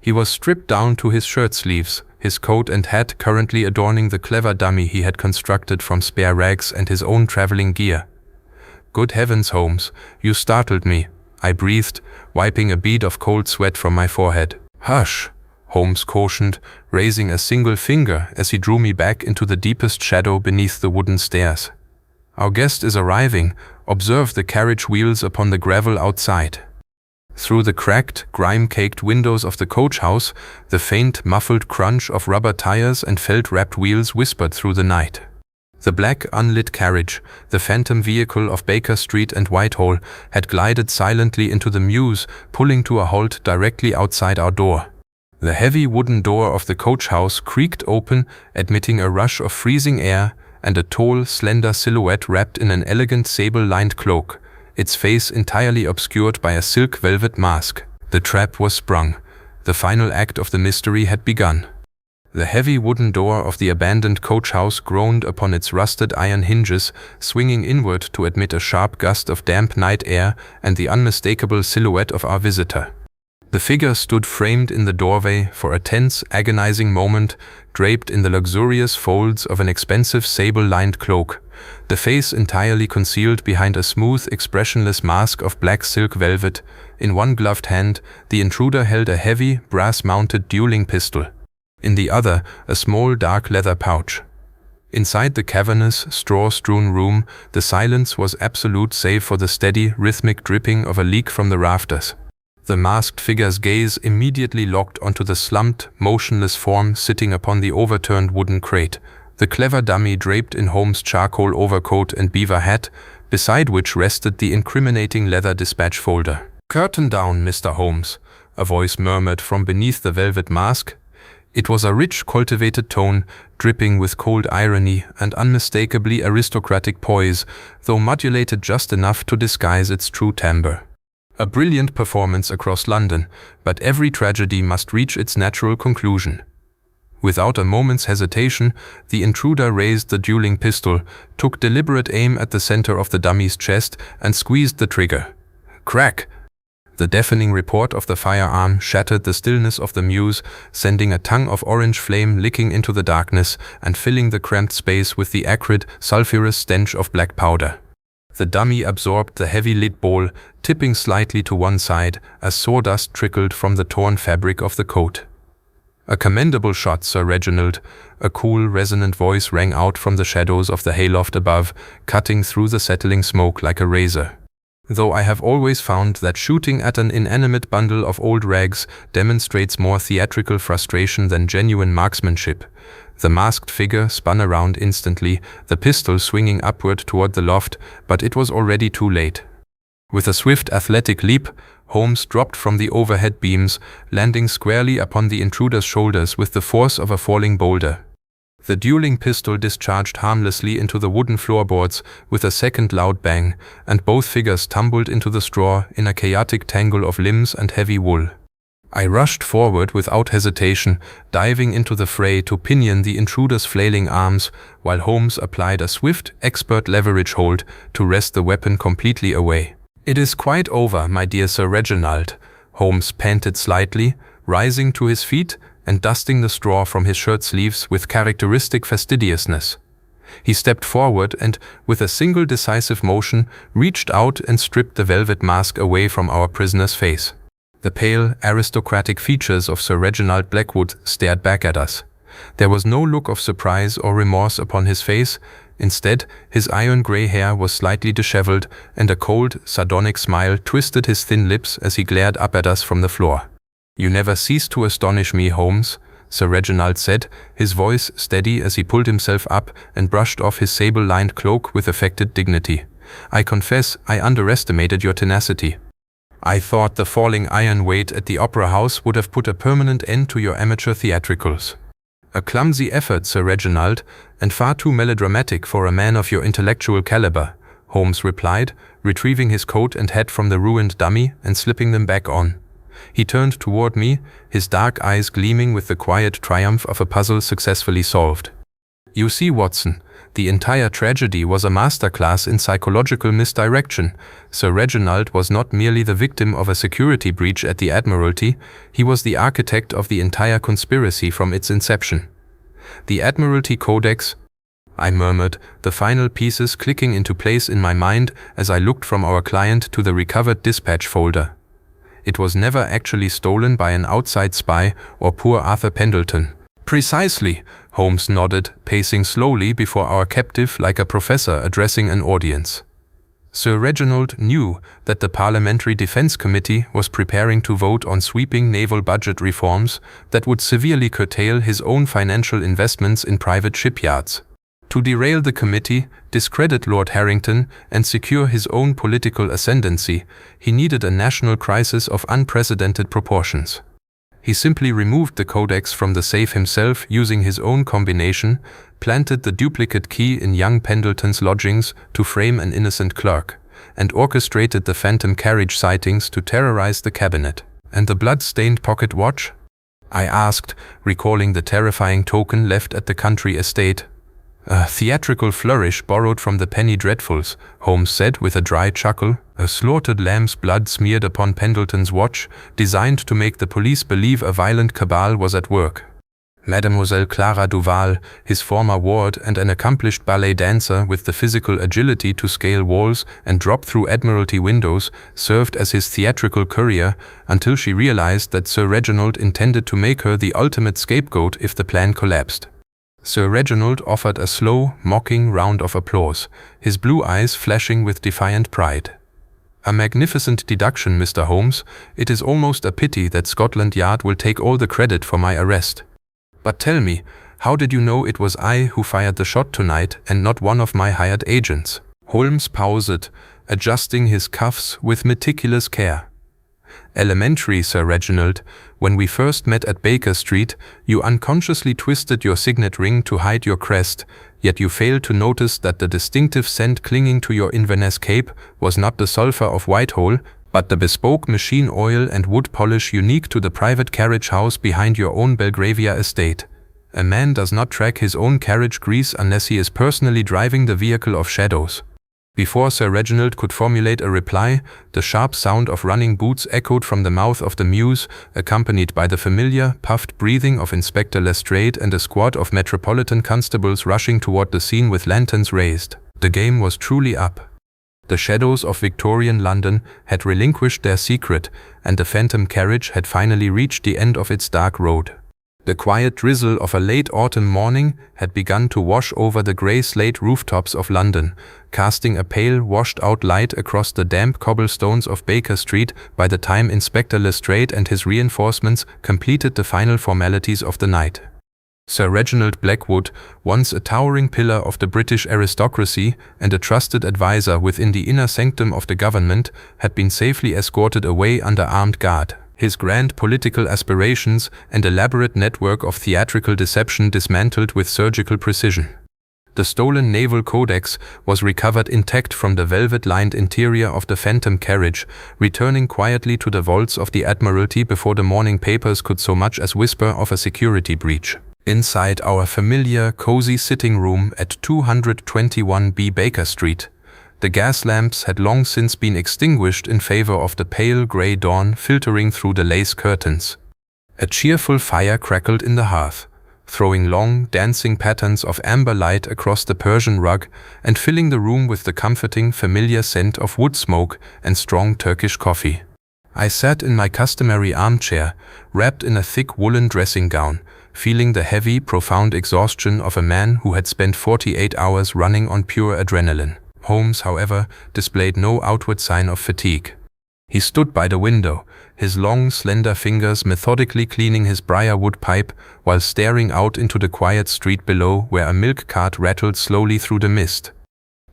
He was stripped down to his shirt sleeves, his coat and hat currently adorning the clever dummy he had constructed from spare rags and his own traveling gear. "Good heavens, Holmes, you startled me," I breathed, wiping a bead of cold sweat from my forehead. "Hush," Holmes cautioned, raising a single finger as he drew me back into the deepest shadow beneath the wooden stairs. "Our guest is arriving. Observe the carriage wheels upon the gravel outside." Through the cracked, grime-caked windows of the coach house, the faint, muffled crunch of rubber tires and felt-wrapped wheels whispered through the night. The black, unlit carriage, the phantom vehicle of Baker Street and Whitehall, had glided silently into the mews, pulling to a halt directly outside our door. The heavy wooden door of the coach house creaked open, admitting a rush of freezing air, and a tall, slender silhouette wrapped in an elegant sable-lined cloak, its face entirely obscured by a silk velvet mask. The trap was sprung. The final act of the mystery had begun. The heavy wooden door of the abandoned coach house groaned upon its rusted iron hinges, swinging inward to admit a sharp gust of damp night air and the unmistakable silhouette of our visitor. The figure stood framed in the doorway for a tense, agonizing moment, draped in the luxurious folds of an expensive sable-lined cloak, the face entirely concealed behind a smooth, expressionless mask of black silk velvet. In one gloved hand, the intruder held a heavy, brass-mounted dueling pistol. In the other, a small, dark leather pouch. Inside the cavernous, straw-strewn room, the silence was absolute save for the steady, rhythmic dripping of a leak from the rafters. The masked figure's gaze immediately locked onto the slumped, motionless form sitting upon the overturned wooden crate, the clever dummy draped in Holmes' charcoal overcoat and beaver hat, beside which rested the incriminating leather dispatch folder. "Curtain down, Mr. Holmes," a voice murmured from beneath the velvet mask. It was a rich, cultivated tone, dripping with cold irony and unmistakably aristocratic poise, though modulated just enough to disguise its true timbre. A brilliant performance across London, but every tragedy must reach its natural conclusion. Without a moment's hesitation, the intruder raised the dueling pistol, took deliberate aim at the center of the dummy's chest, and squeezed the trigger. Crack! The deafening report of the firearm shattered the stillness of the mews, sending a tongue of orange flame licking into the darkness and filling the cramped space with the acrid, sulphurous stench of black powder. The dummy absorbed the heavy lead ball, tipping slightly to one side as sawdust trickled from the torn fabric of the coat. "A commendable shot, Sir Reginald." A cool, resonant voice rang out from the shadows of the hayloft above, cutting through the settling smoke like a razor. "Though I have always found that shooting at an inanimate bundle of old rags demonstrates more theatrical frustration than genuine marksmanship." The masked figure spun around instantly, the pistol swinging upward toward the loft, but it was already too late. With a swift athletic leap, Holmes dropped from the overhead beams, landing squarely upon the intruder's shoulders with the force of a falling boulder. The dueling pistol discharged harmlessly into the wooden floorboards with a second loud bang, and both figures tumbled into the straw in a chaotic tangle of limbs and heavy wool. I rushed forward without hesitation, diving into the fray to pinion the intruder's flailing arms, while Holmes applied a swift, expert leverage hold to wrest the weapon completely away. "It is quite over, my dear Sir Reginald," Holmes panted slightly, rising to his feet and dusting the straw from his shirt sleeves with characteristic fastidiousness. He stepped forward and, with a single decisive motion, reached out and stripped the velvet mask away from our prisoner's face. The pale, aristocratic features of Sir Reginald Blackwood stared back at us. There was no look of surprise or remorse upon his face. Instead, his iron-grey hair was slightly disheveled, and a cold, sardonic smile twisted his thin lips as he glared up at us from the floor. "You never cease to astonish me, Holmes," Sir Reginald said, his voice steady as he pulled himself up and brushed off his sable-lined cloak with affected dignity. "I confess I underestimated your tenacity. I thought the falling iron weight at the Opera House would have put a permanent end to your amateur theatricals." "A clumsy effort, Sir Reginald, and far too melodramatic for a man of your intellectual caliber," Holmes replied, retrieving his coat and hat from the ruined dummy and slipping them back on. He turned toward me, his dark eyes gleaming with the quiet triumph of a puzzle successfully solved. "You see, Watson, the entire tragedy was a masterclass in psychological misdirection. Sir Reginald was not merely the victim of a security breach at the Admiralty, he was the architect of the entire conspiracy from its inception. The Admiralty Codex," I murmured, the final pieces clicking into place in my mind as I looked from our client to the recovered dispatch folder. "It was never actually stolen by an outside spy or poor Arthur Pendleton." "Precisely," Holmes nodded, pacing slowly before our captive like a professor addressing an audience. Sir Reginald knew that the Parliamentary Defence Committee was preparing to vote on sweeping naval budget reforms that would severely curtail his own financial investments in private shipyards. To derail the committee, discredit Lord Harrington, and secure his own political ascendancy, he needed a national crisis of unprecedented proportions. He simply removed the codex from the safe himself using his own combination, planted the duplicate key in young Pendleton's lodgings to frame an innocent clerk, and orchestrated the phantom carriage sightings to terrorize the cabinet. "And the blood-stained pocket watch?" I asked, recalling the terrifying token left at the country estate. "A theatrical flourish borrowed from the penny dreadfuls," Holmes said with a dry chuckle. "A slaughtered lamb's blood smeared upon Pendleton's watch, designed to make the police believe a violent cabal was at work. Mademoiselle Clara Duval, his former ward and an accomplished ballet dancer with the physical agility to scale walls and drop through Admiralty windows, served as his theatrical courier until she realized that Sir Reginald intended to make her the ultimate scapegoat if the plan collapsed." Sir Reginald offered a slow, mocking round of applause, his blue eyes flashing with defiant pride. "A magnificent deduction, Mr. Holmes. It is almost a pity that Scotland Yard will take all the credit for my arrest. But tell me, how did you know it was I who fired the shot tonight and not one of my hired agents?" Holmes paused, adjusting his cuffs with meticulous care. "Elementary, Sir Reginald. When we first met at Baker Street, you unconsciously twisted your signet ring to hide your crest, yet you failed to notice that the distinctive scent clinging to your Inverness cape was not the sulphur of Whitehall, but the bespoke machine oil and wood polish unique to the private carriage house behind your own Belgravia estate. A man does not track his own carriage grease unless he is personally driving the vehicle of shadows." Before Sir Reginald could formulate a reply, the sharp sound of running boots echoed from the mouth of the mews, accompanied by the familiar, puffed breathing of Inspector Lestrade and a squad of Metropolitan constables rushing toward the scene with lanterns raised. The game was truly up. The shadows of Victorian London had relinquished their secret, and the phantom carriage had finally reached the end of its dark road. The quiet drizzle of a late autumn morning had begun to wash over the grey slate rooftops of London, casting a pale, washed-out light across the damp cobblestones of Baker Street by the time Inspector Lestrade and his reinforcements completed the final formalities of the night. Sir Reginald Blackwood, once a towering pillar of the British aristocracy and a trusted adviser within the inner sanctum of the government, had been safely escorted away under armed guard, his grand political aspirations and elaborate network of theatrical deception dismantled with surgical precision. The stolen naval codex was recovered intact from the velvet-lined interior of the phantom carriage, returning quietly to the vaults of the Admiralty before the morning papers could so much as whisper of a security breach. Inside our familiar, cozy sitting room at 221B Baker Street, the gas lamps had long since been extinguished in favor of the pale grey dawn filtering through the lace curtains. A cheerful fire crackled in the hearth, throwing long, dancing patterns of amber light across the Persian rug and filling the room with the comforting, familiar scent of wood smoke and strong Turkish coffee. I sat in my customary armchair, wrapped in a thick woolen dressing gown, feeling the heavy, profound exhaustion of a man who had spent 48 hours running on pure adrenaline. Holmes, however, displayed no outward sign of fatigue. He stood by the window, his long, slender fingers methodically cleaning his briarwood pipe while staring out into the quiet street below where a milk cart rattled slowly through the mist.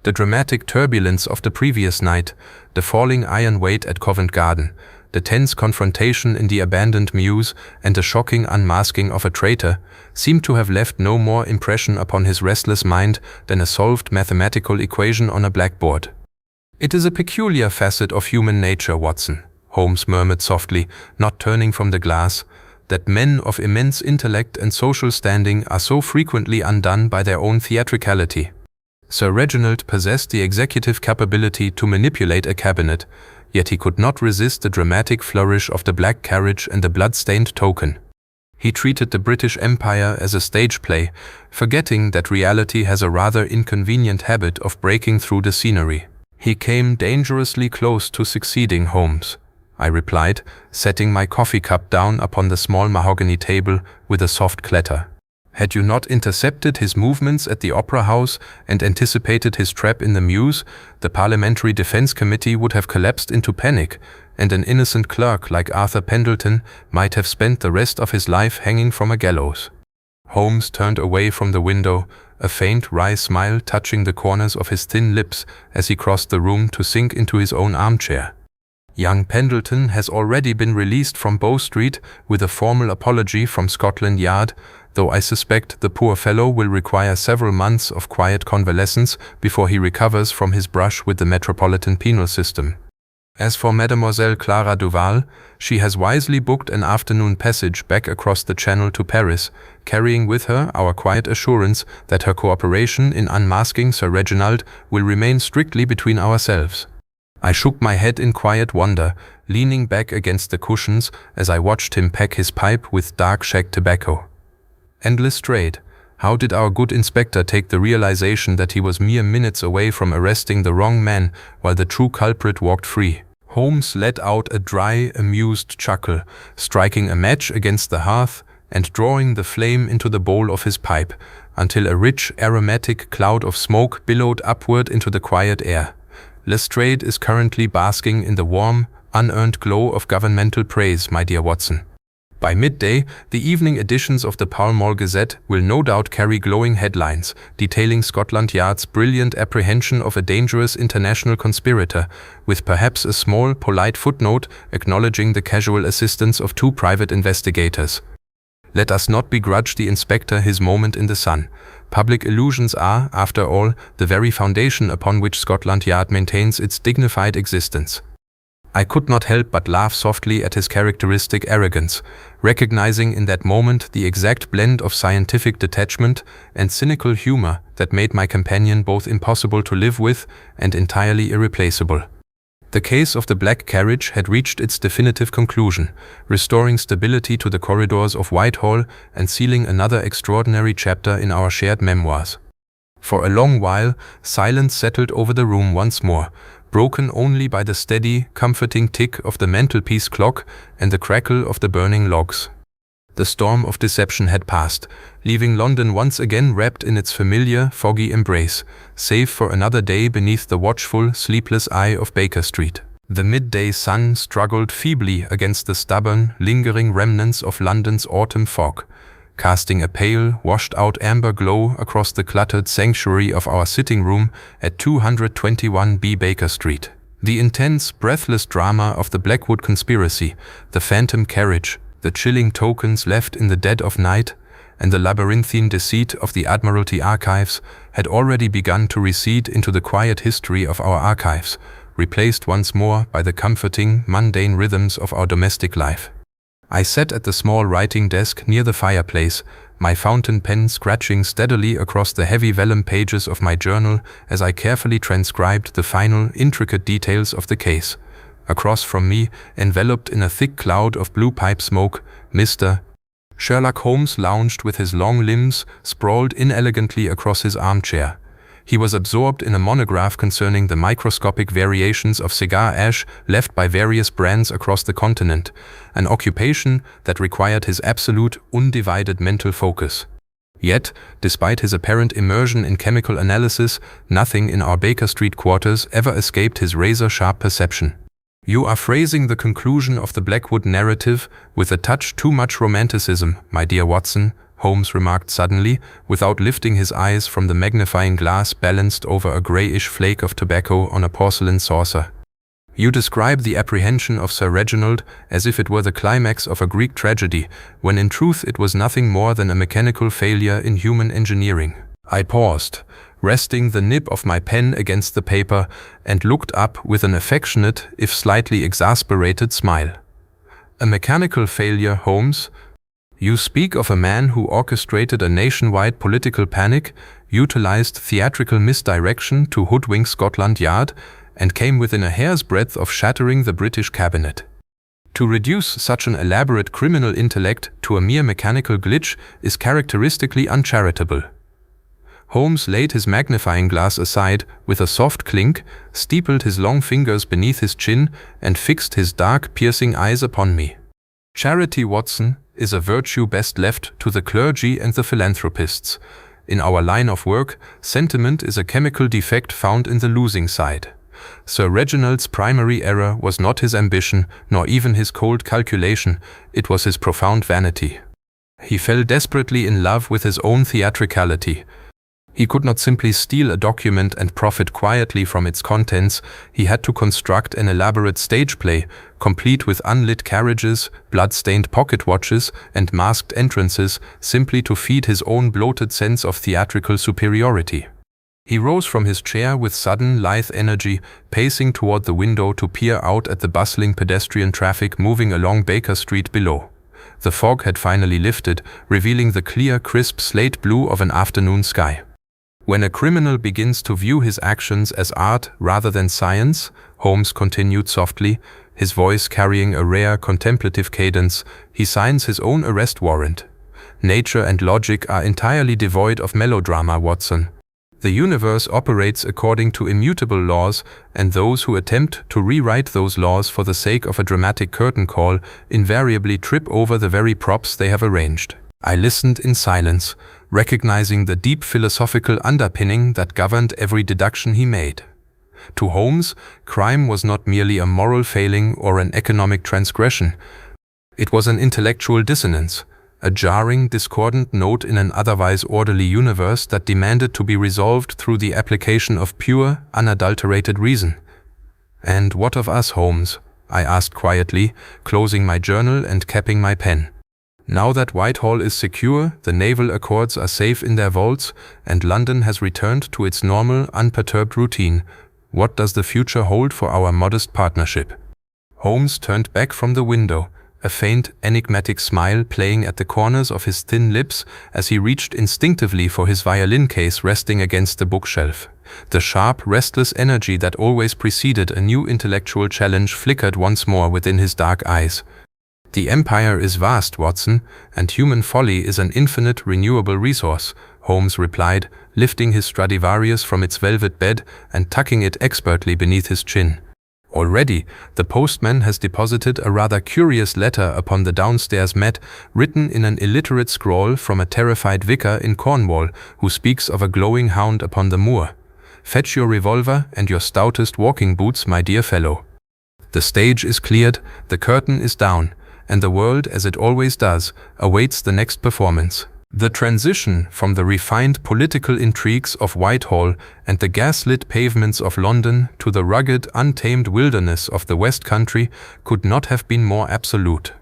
The dramatic turbulence of the previous night, the falling iron weight at Covent Garden, the tense confrontation in the abandoned mews, and the shocking unmasking of a traitor seemed to have left no more impression upon his restless mind than a solved mathematical equation on a blackboard. "It is a peculiar facet of human nature, Watson," Holmes murmured softly, not turning from the glass, "that men of immense intellect and social standing are so frequently undone by their own theatricality." Sir Reginald possessed the executive capability to manipulate a cabinet, yet he could not resist the dramatic flourish of the black carriage and the blood-stained token. He treated the British Empire as a stage play, forgetting that reality has a rather inconvenient habit of breaking through the scenery. "He came dangerously close to succeeding, Holmes," I replied, setting my coffee cup down upon the small mahogany table with a soft clatter. "Had you not intercepted his movements at the Opera House and anticipated his trap in the mews, the Parliamentary Defence Committee would have collapsed into panic, and an innocent clerk like Arthur Pendleton might have spent the rest of his life hanging from a gallows." Holmes turned away from the window, a faint wry smile touching the corners of his thin lips as he crossed the room to sink into his own armchair. "Young Pendleton has already been released from Bow Street with a formal apology from Scotland Yard, though I suspect the poor fellow will require several months of quiet convalescence before he recovers from his brush with the Metropolitan Penal System. As for Mademoiselle Clara Duval, she has wisely booked an afternoon passage back across the Channel to Paris, carrying with her our quiet assurance that her cooperation in unmasking Sir Reginald will remain strictly between ourselves." I shook my head in quiet wonder, leaning back against the cushions as I watched him pack his pipe with dark shag tobacco. And Lestrade, how did our good inspector take the realization that he was mere minutes away from arresting the wrong man while the true culprit walked free? Holmes let out a dry, amused chuckle, striking a match against the hearth and drawing the flame into the bowl of his pipe, until a rich, aromatic cloud of smoke billowed upward into the quiet air. "Lestrade is currently basking in the warm, unearned glow of governmental praise, my dear Watson. By midday, the evening editions of the Pall Mall Gazette will no doubt carry glowing headlines detailing Scotland Yard's brilliant apprehension of a dangerous international conspirator, with perhaps a small, polite footnote acknowledging the casual assistance of 2 private investigators. Let us not begrudge the inspector his moment in the sun. Public illusions are, after all, the very foundation upon which Scotland Yard maintains its dignified existence." I could not help but laugh softly at his characteristic arrogance, recognizing in that moment the exact blend of scientific detachment and cynical humor that made my companion both impossible to live with and entirely irreplaceable. The case of the black carriage had reached its definitive conclusion, restoring stability to the corridors of Whitehall and sealing another extraordinary chapter in our shared memoirs. For a long while, silence settled over the room once more, broken only by the steady, comforting tick of the mantelpiece clock and the crackle of the burning logs. The storm of deception had passed, leaving London once again wrapped in its familiar, foggy embrace, save for another day beneath the watchful, sleepless eye of Baker Street. The midday sun struggled feebly against the stubborn, lingering remnants of London's autumn fog, casting a pale, washed-out amber glow across the cluttered sanctuary of our sitting room at 221B Baker Street. The intense, breathless drama of the Blackwood conspiracy, the phantom carriage, the chilling tokens left in the dead of night, and the labyrinthine deceit of the Admiralty archives had already begun to recede into the quiet history of our archives, replaced once more by the comforting, mundane rhythms of our domestic life. I sat at the small writing desk near the fireplace, my fountain pen scratching steadily across the heavy vellum pages of my journal as I carefully transcribed the final, intricate details of the case. Across from me, enveloped in a thick cloud of blue pipe smoke, Mr. Sherlock Holmes lounged with his long limbs sprawled inelegantly across his armchair. He was absorbed in a monograph concerning the microscopic variations of cigar ash left by various brands across the continent, an occupation that required his absolute, undivided mental focus. Yet, despite his apparent immersion in chemical analysis, nothing in our Baker Street quarters ever escaped his razor-sharp perception. "You are phrasing the conclusion of the Blackwood narrative with a touch too much romanticism, my dear Watson," Holmes remarked suddenly, without lifting his eyes from the magnifying glass balanced over a grayish flake of tobacco on a porcelain saucer. "You describe the apprehension of Sir Reginald as if it were the climax of a Greek tragedy, when in truth it was nothing more than a mechanical failure in human engineering." I paused, resting the nib of my pen against the paper, and looked up with an affectionate, if slightly exasperated smile. "A mechanical failure, Holmes? You speak of a man who orchestrated a nationwide political panic, utilized theatrical misdirection to hoodwink Scotland Yard, and came within a hair's breadth of shattering the British cabinet. To reduce such an elaborate criminal intellect to a mere mechanical glitch is characteristically uncharitable." Holmes laid his magnifying glass aside with a soft clink, steepled his long fingers beneath his chin, and fixed his dark, piercing eyes upon me. "Charity, Watson, is a virtue best left to the clergy and the philanthropists. In our line of work, sentiment is a chemical defect found in the losing side. Sir Reginald's primary error was not his ambition, nor even his cold calculation, it was his profound vanity. He fell desperately in love with his own theatricality. He could not simply steal a document and profit quietly from its contents. He had to construct an elaborate stage play, complete with unlit carriages, blood-stained pocket watches, and masked entrances, simply to feed his own bloated sense of theatrical superiority. He rose from his chair with sudden, lithe energy, pacing toward the window to peer out at the bustling pedestrian traffic moving along Baker Street below. The fog had finally lifted, revealing the clear, crisp slate blue of an afternoon sky. "When a criminal begins to view his actions as art rather than science," Holmes continued softly, his voice carrying a rare contemplative cadence, "he signs his own arrest warrant. Nature and logic are entirely devoid of melodrama, Watson. The universe operates according to immutable laws, and those who attempt to rewrite those laws for the sake of a dramatic curtain call invariably trip over the very props they have arranged." I listened in silence, recognizing the deep philosophical underpinning that governed every deduction he made. To Holmes, crime was not merely a moral failing or an economic transgression. It was an intellectual dissonance, a jarring, discordant note in an otherwise orderly universe that demanded to be resolved through the application of pure, unadulterated reason. "And what of us, Holmes?" I asked quietly, closing my journal and capping my pen. "Now that Whitehall is secure, the naval accords are safe in their vaults, and London has returned to its normal, unperturbed routine, what does the future hold for our modest partnership?" Holmes turned back from the window, a faint, enigmatic smile playing at the corners of his thin lips as he reached instinctively for his violin case resting against the bookshelf. The sharp, restless energy that always preceded a new intellectual challenge flickered once more within his dark eyes. "The empire is vast, Watson, and human folly is an infinite, renewable resource," Holmes replied, lifting his Stradivarius from its velvet bed and tucking it expertly beneath his chin. Already, the postman has deposited a rather curious letter upon the downstairs mat, written in an illiterate scrawl from a terrified vicar in Cornwall, who speaks of a glowing hound upon the moor. Fetch your revolver and your stoutest walking boots, my dear fellow. The stage is cleared, the curtain is down, and the world, as it always does, awaits the next performance. The transition from the refined political intrigues of Whitehall and the gas-lit pavements of London to the rugged, untamed wilderness of the West Country could not have been more absolute.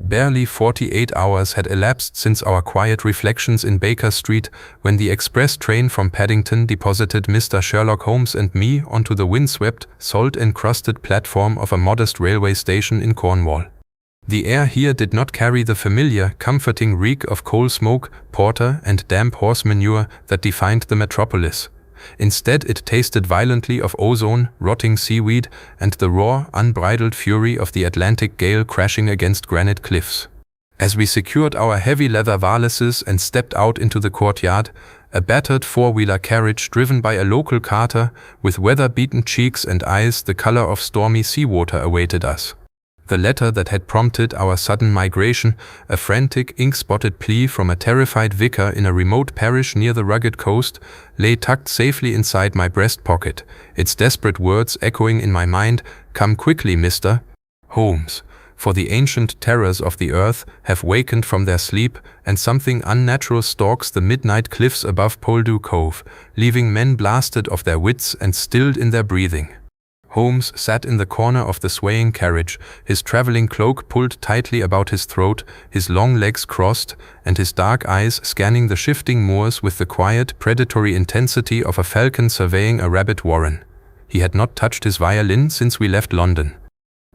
Barely 48 hours had elapsed since our quiet reflections in Baker Street, when the express train from Paddington deposited Mr. Sherlock Holmes and me onto the windswept, salt-encrusted platform of a modest railway station in Cornwall. The air here did not carry the familiar, comforting reek of coal smoke, porter, and damp horse manure that defined the metropolis. Instead, it tasted violently of ozone, rotting seaweed, and the raw, unbridled fury of the Atlantic gale crashing against granite cliffs. As we secured our heavy leather valises and stepped out into the courtyard, a battered four-wheeler carriage driven by a local carter, with weather-beaten cheeks and eyes the color of stormy seawater, awaited us. The letter that had prompted our sudden migration, a frantic, ink-spotted plea from a terrified vicar in a remote parish near the rugged coast, lay tucked safely inside my breast pocket, its desperate words echoing in my mind, "Come quickly, Mr. Holmes, for the ancient terrors of the earth have wakened from their sleep, and something unnatural stalks the midnight cliffs above Poldhu Cove, leaving men blasted of their wits and stilled in their breathing." Holmes sat in the corner of the swaying carriage, his traveling cloak pulled tightly about his throat, his long legs crossed, and his dark eyes scanning the shifting moors with the quiet, predatory intensity of a falcon surveying a rabbit warren. He had not touched his violin since we left London.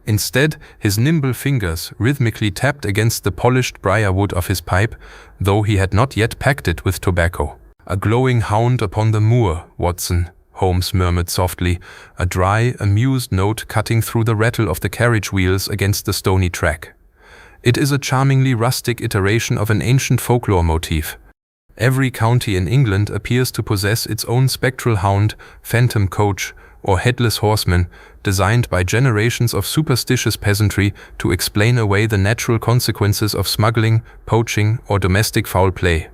Instead, his nimble fingers rhythmically tapped against the polished briarwood of his pipe, though he had not yet packed it with tobacco. "A glowing hound upon the moor, Watson," Holmes murmured softly, a dry, amused note cutting through the rattle of the carriage wheels against the stony track. "It is a charmingly rustic iteration of an ancient folklore motif. Every county in England appears to possess its own spectral hound, phantom coach, or headless horseman, designed by generations of superstitious peasantry to explain away the natural consequences of smuggling, poaching, or domestic foul play.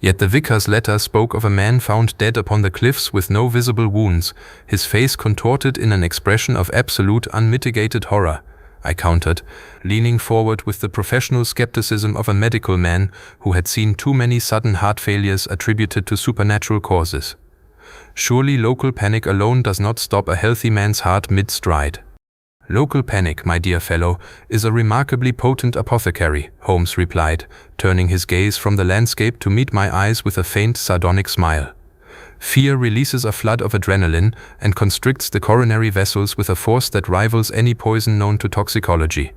Yet the vicar's letter spoke of a man found dead upon the cliffs with no visible wounds, his face contorted in an expression of absolute unmitigated horror," I countered, leaning forward with the professional skepticism of a medical man who had seen too many sudden heart failures attributed to supernatural causes. "Surely local panic alone does not stop a healthy man's heart mid-stride." "Local panic, my dear fellow, is a remarkably potent apothecary," Holmes replied, turning his gaze from the landscape to meet my eyes with a faint, sardonic smile. "Fear releases a flood of adrenaline and constricts the coronary vessels with a force that rivals any poison known to toxicology.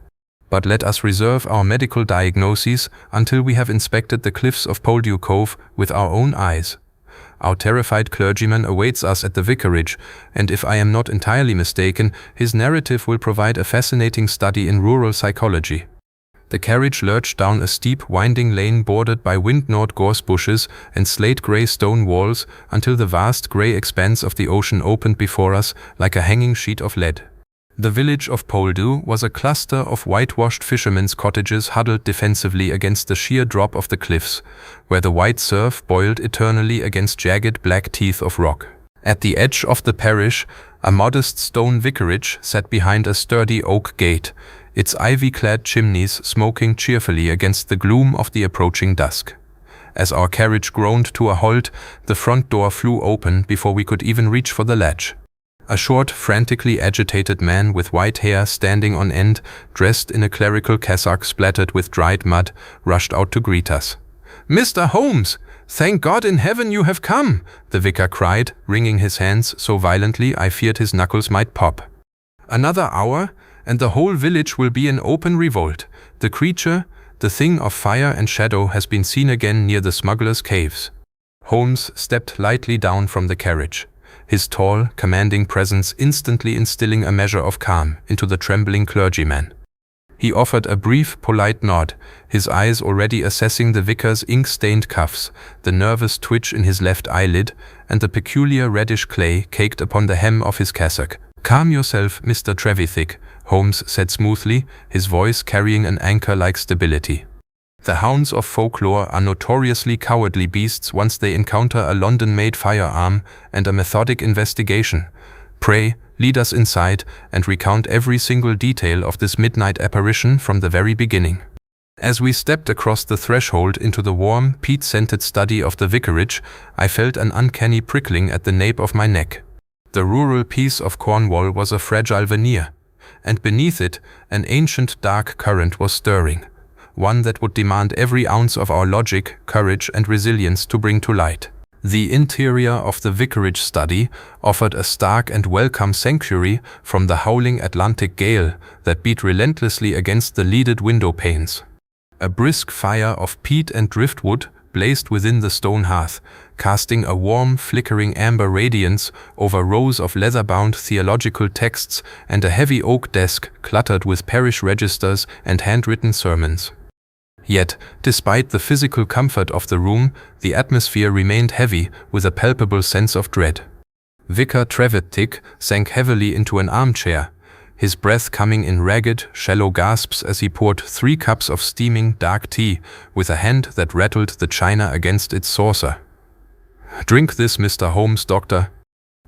But let us reserve our medical diagnoses until we have inspected the cliffs of Poldhu Cove with our own eyes. Our terrified clergyman awaits us at the vicarage, and if I am not entirely mistaken, his narrative will provide a fascinating study in rural psychology." The carriage lurched down a steep, winding lane bordered by wind-gnawed gorse bushes and slate-grey stone walls until the vast grey expanse of the ocean opened before us like a hanging sheet of lead. The village of Poldhu was a cluster of whitewashed fishermen's cottages huddled defensively against the sheer drop of the cliffs, where the white surf boiled eternally against jagged black teeth of rock. At the edge of the parish, a modest stone vicarage sat behind a sturdy oak gate, its ivy-clad chimneys smoking cheerfully against the gloom of the approaching dusk. As our carriage groaned to a halt, the front door flew open before we could even reach for the latch. A short, frantically agitated man with white hair standing on end, dressed in a clerical cassock splattered with dried mud, rushed out to greet us. "Mr. Holmes! Thank God in heaven you have come!" the vicar cried, wringing his hands so violently I feared his knuckles might pop. "Another hour, and the whole village will be in open revolt. The creature, the thing of fire and shadow, has been seen again near the smugglers' caves." Holmes stepped lightly down from the carriage, his tall, commanding presence instantly instilling a measure of calm into the trembling clergyman. He offered a brief, polite nod, his eyes already assessing the vicar's ink-stained cuffs, the nervous twitch in his left eyelid, and the peculiar reddish clay caked upon the hem of his cassock. "Calm yourself, Mr. Trevithick," Holmes said smoothly, his voice carrying an anchor-like stability. "The hounds of folklore are notoriously cowardly beasts once they encounter a London-made firearm and a methodic investigation. Pray, lead us inside and recount every single detail of this midnight apparition from the very beginning." As we stepped across the threshold into the warm, peat-scented study of the vicarage, I felt an uncanny prickling at the nape of my neck. The rural peace of Cornwall was a fragile veneer, and beneath it an ancient dark current was stirring, one that would demand every ounce of our logic, courage and resilience to bring to light. The interior of the vicarage study offered a stark and welcome sanctuary from the howling Atlantic gale that beat relentlessly against the leaded window panes. A brisk fire of peat and driftwood blazed within the stone hearth, casting a warm, flickering amber radiance over rows of leather-bound theological texts and a heavy oak desk cluttered with parish registers and handwritten sermons. Yet, despite the physical comfort of the room, the atmosphere remained heavy with a palpable sense of dread. Vicar Trevithick sank heavily into an armchair, his breath coming in ragged, shallow gasps as he poured 3 cups of steaming, dark tea with a hand that rattled the china against its saucer. "Drink this, Mr. Holmes, Doctor."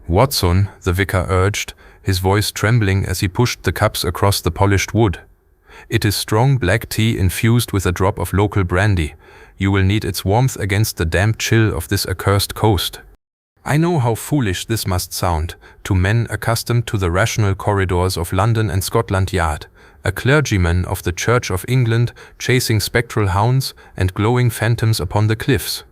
"Watson," the vicar urged, his voice trembling as he pushed the cups across the polished wood. "It is strong black tea infused with a drop of local brandy. You will need its warmth against the damp chill of this accursed coast." I know how foolish this must sound to men accustomed to the rational corridors of London and Scotland Yard, a clergyman of the Church of England chasing spectral hounds and glowing phantoms upon the cliffs.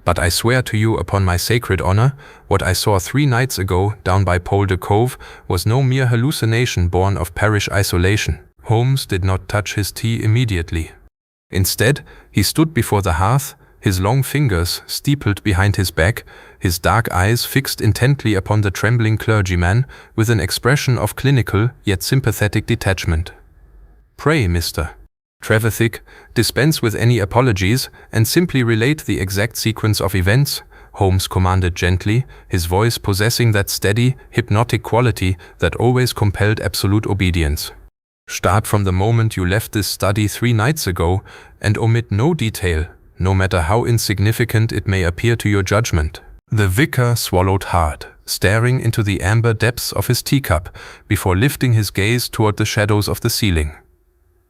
But I swear to you upon my sacred honor, what I saw 3 nights ago down by Polder Cove was no mere hallucination born of parish isolation. Holmes did not touch his tea immediately. Instead, he stood before the hearth, his long fingers steepled behind his back, his dark eyes fixed intently upon the trembling clergyman with an expression of clinical yet sympathetic detachment. "Pray, Mr. Trevithick, dispense with any apologies and simply relate the exact sequence of events," Holmes commanded gently, his voice possessing that steady, hypnotic quality that always compelled absolute obedience. "Start from the moment you left this study 3 nights ago and omit no detail, no matter how insignificant it may appear to your judgment." The vicar swallowed hard, staring into the amber depths of his teacup before lifting his gaze toward the shadows of the ceiling.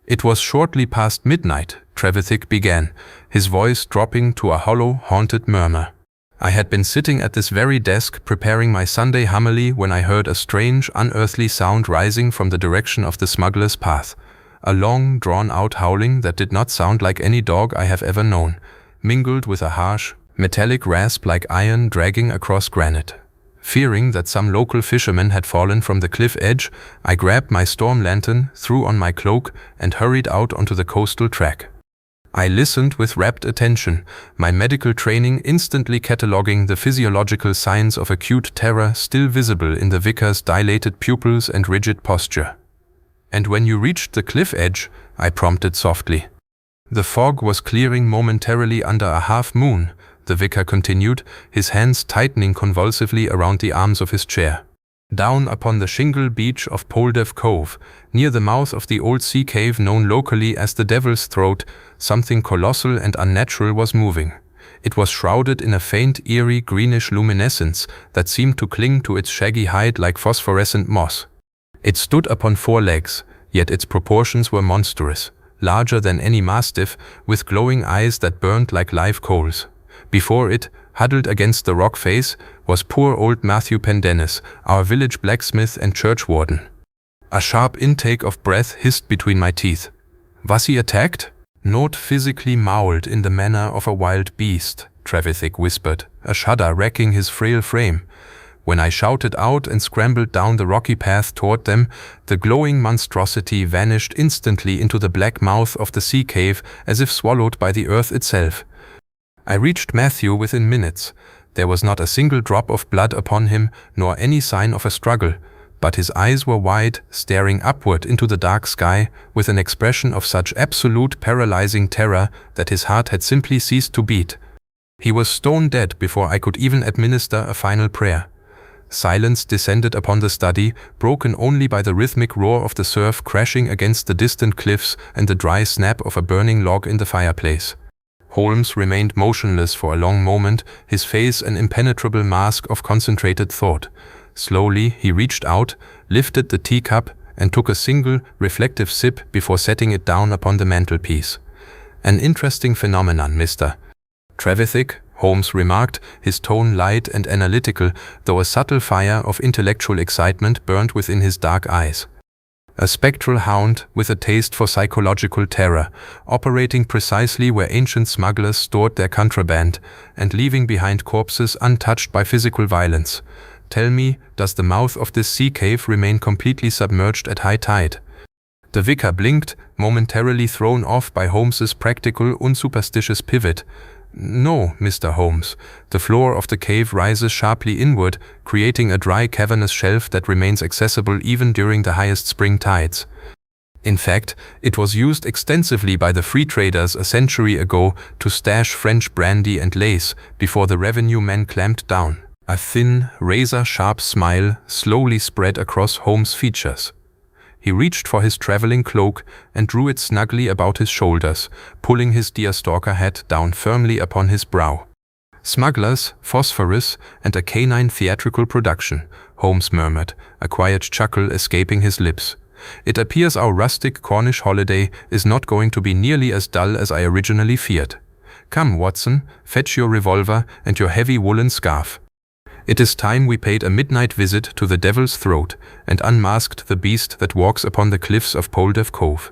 "It was shortly past midnight," Trevithick began, his voice dropping to a hollow, haunted murmur. "I had been sitting at this very desk preparing my Sunday homily when I heard a strange, unearthly sound rising from the direction of the smuggler's path. A long, drawn-out howling that did not sound like any dog I have ever known, mingled with a harsh, metallic rasp like iron dragging across granite. Fearing that some local fisherman had fallen from the cliff edge, I grabbed my storm lantern, threw on my cloak, and hurried out onto the coastal track. I listened with rapt attention, my medical training instantly cataloging the physiological signs of acute terror still visible in the vicar's dilated pupils and rigid posture. "And when you reached the cliff edge," I prompted softly. "The fog was clearing momentarily under a half-moon," the vicar continued, his hands tightening convulsively around the arms of his chair. "Down upon the shingle beach of Polder Cove, near the mouth of the old sea cave known locally as the Devil's Throat, something colossal and unnatural was moving. It was shrouded in a faint, eerie, greenish luminescence that seemed to cling to its shaggy hide like phosphorescent moss. It stood upon 4 legs, yet its proportions were monstrous, larger than any mastiff, with glowing eyes that burned like live coals. Before it, huddled against the rock face, was poor old Matthew Pendennis, our village blacksmith and churchwarden. A sharp intake of breath hissed between my teeth. Was he attacked? "Not physically mauled in the manner of a wild beast," Trevithick whispered, a shudder racking his frail frame. When I shouted out and scrambled down the rocky path toward them, the glowing monstrosity vanished instantly into the black mouth of the sea cave as if swallowed by the earth itself. I reached Matthew within minutes. There was not a single drop of blood upon him, nor any sign of a struggle, but his eyes were wide, staring upward into the dark sky with an expression of such absolute paralyzing terror that his heart had simply ceased to beat. He was stone dead before I could even administer a final prayer. Silence descended upon the study, broken only by the rhythmic roar of the surf crashing against the distant cliffs and the dry snap of a burning log in the fireplace. Holmes remained motionless for a long moment, his face an impenetrable mask of concentrated thought. Slowly he reached out, lifted the teacup, and took a single, reflective sip before setting it down upon the mantelpiece. "An interesting phenomenon, Mr. Trevithick," Holmes remarked, his tone light and analytical, though a subtle fire of intellectual excitement burned within his dark eyes. "A spectral hound with a taste for psychological terror, operating precisely where ancient smugglers stored their contraband, and leaving behind corpses untouched by physical violence. Tell me, does the mouth of this sea cave remain completely submerged at high tide?" The vicar blinked, momentarily thrown off by Holmes's practical, unsuperstitious pivot. "No, Mr. Holmes. The floor of the cave rises sharply inward, creating a dry, cavernous shelf that remains accessible even during the highest spring tides. In fact, it was used extensively by the free traders a century ago to stash French brandy and lace before the revenue men clamped down." A thin, razor-sharp smile slowly spread across Holmes' features. He reached for his traveling cloak and drew it snugly about his shoulders, pulling his deerstalker hat down firmly upon his brow. "Smugglers, phosphorus, and a canine theatrical production," Holmes murmured, a quiet chuckle escaping his lips. "It appears our rustic Cornish holiday is not going to be nearly as dull as I originally feared. Come, Watson, fetch your revolver and your heavy woolen scarf. It is time we paid a midnight visit to the Devil's Throat and unmasked the beast that walks upon the cliffs of Poldev Cove."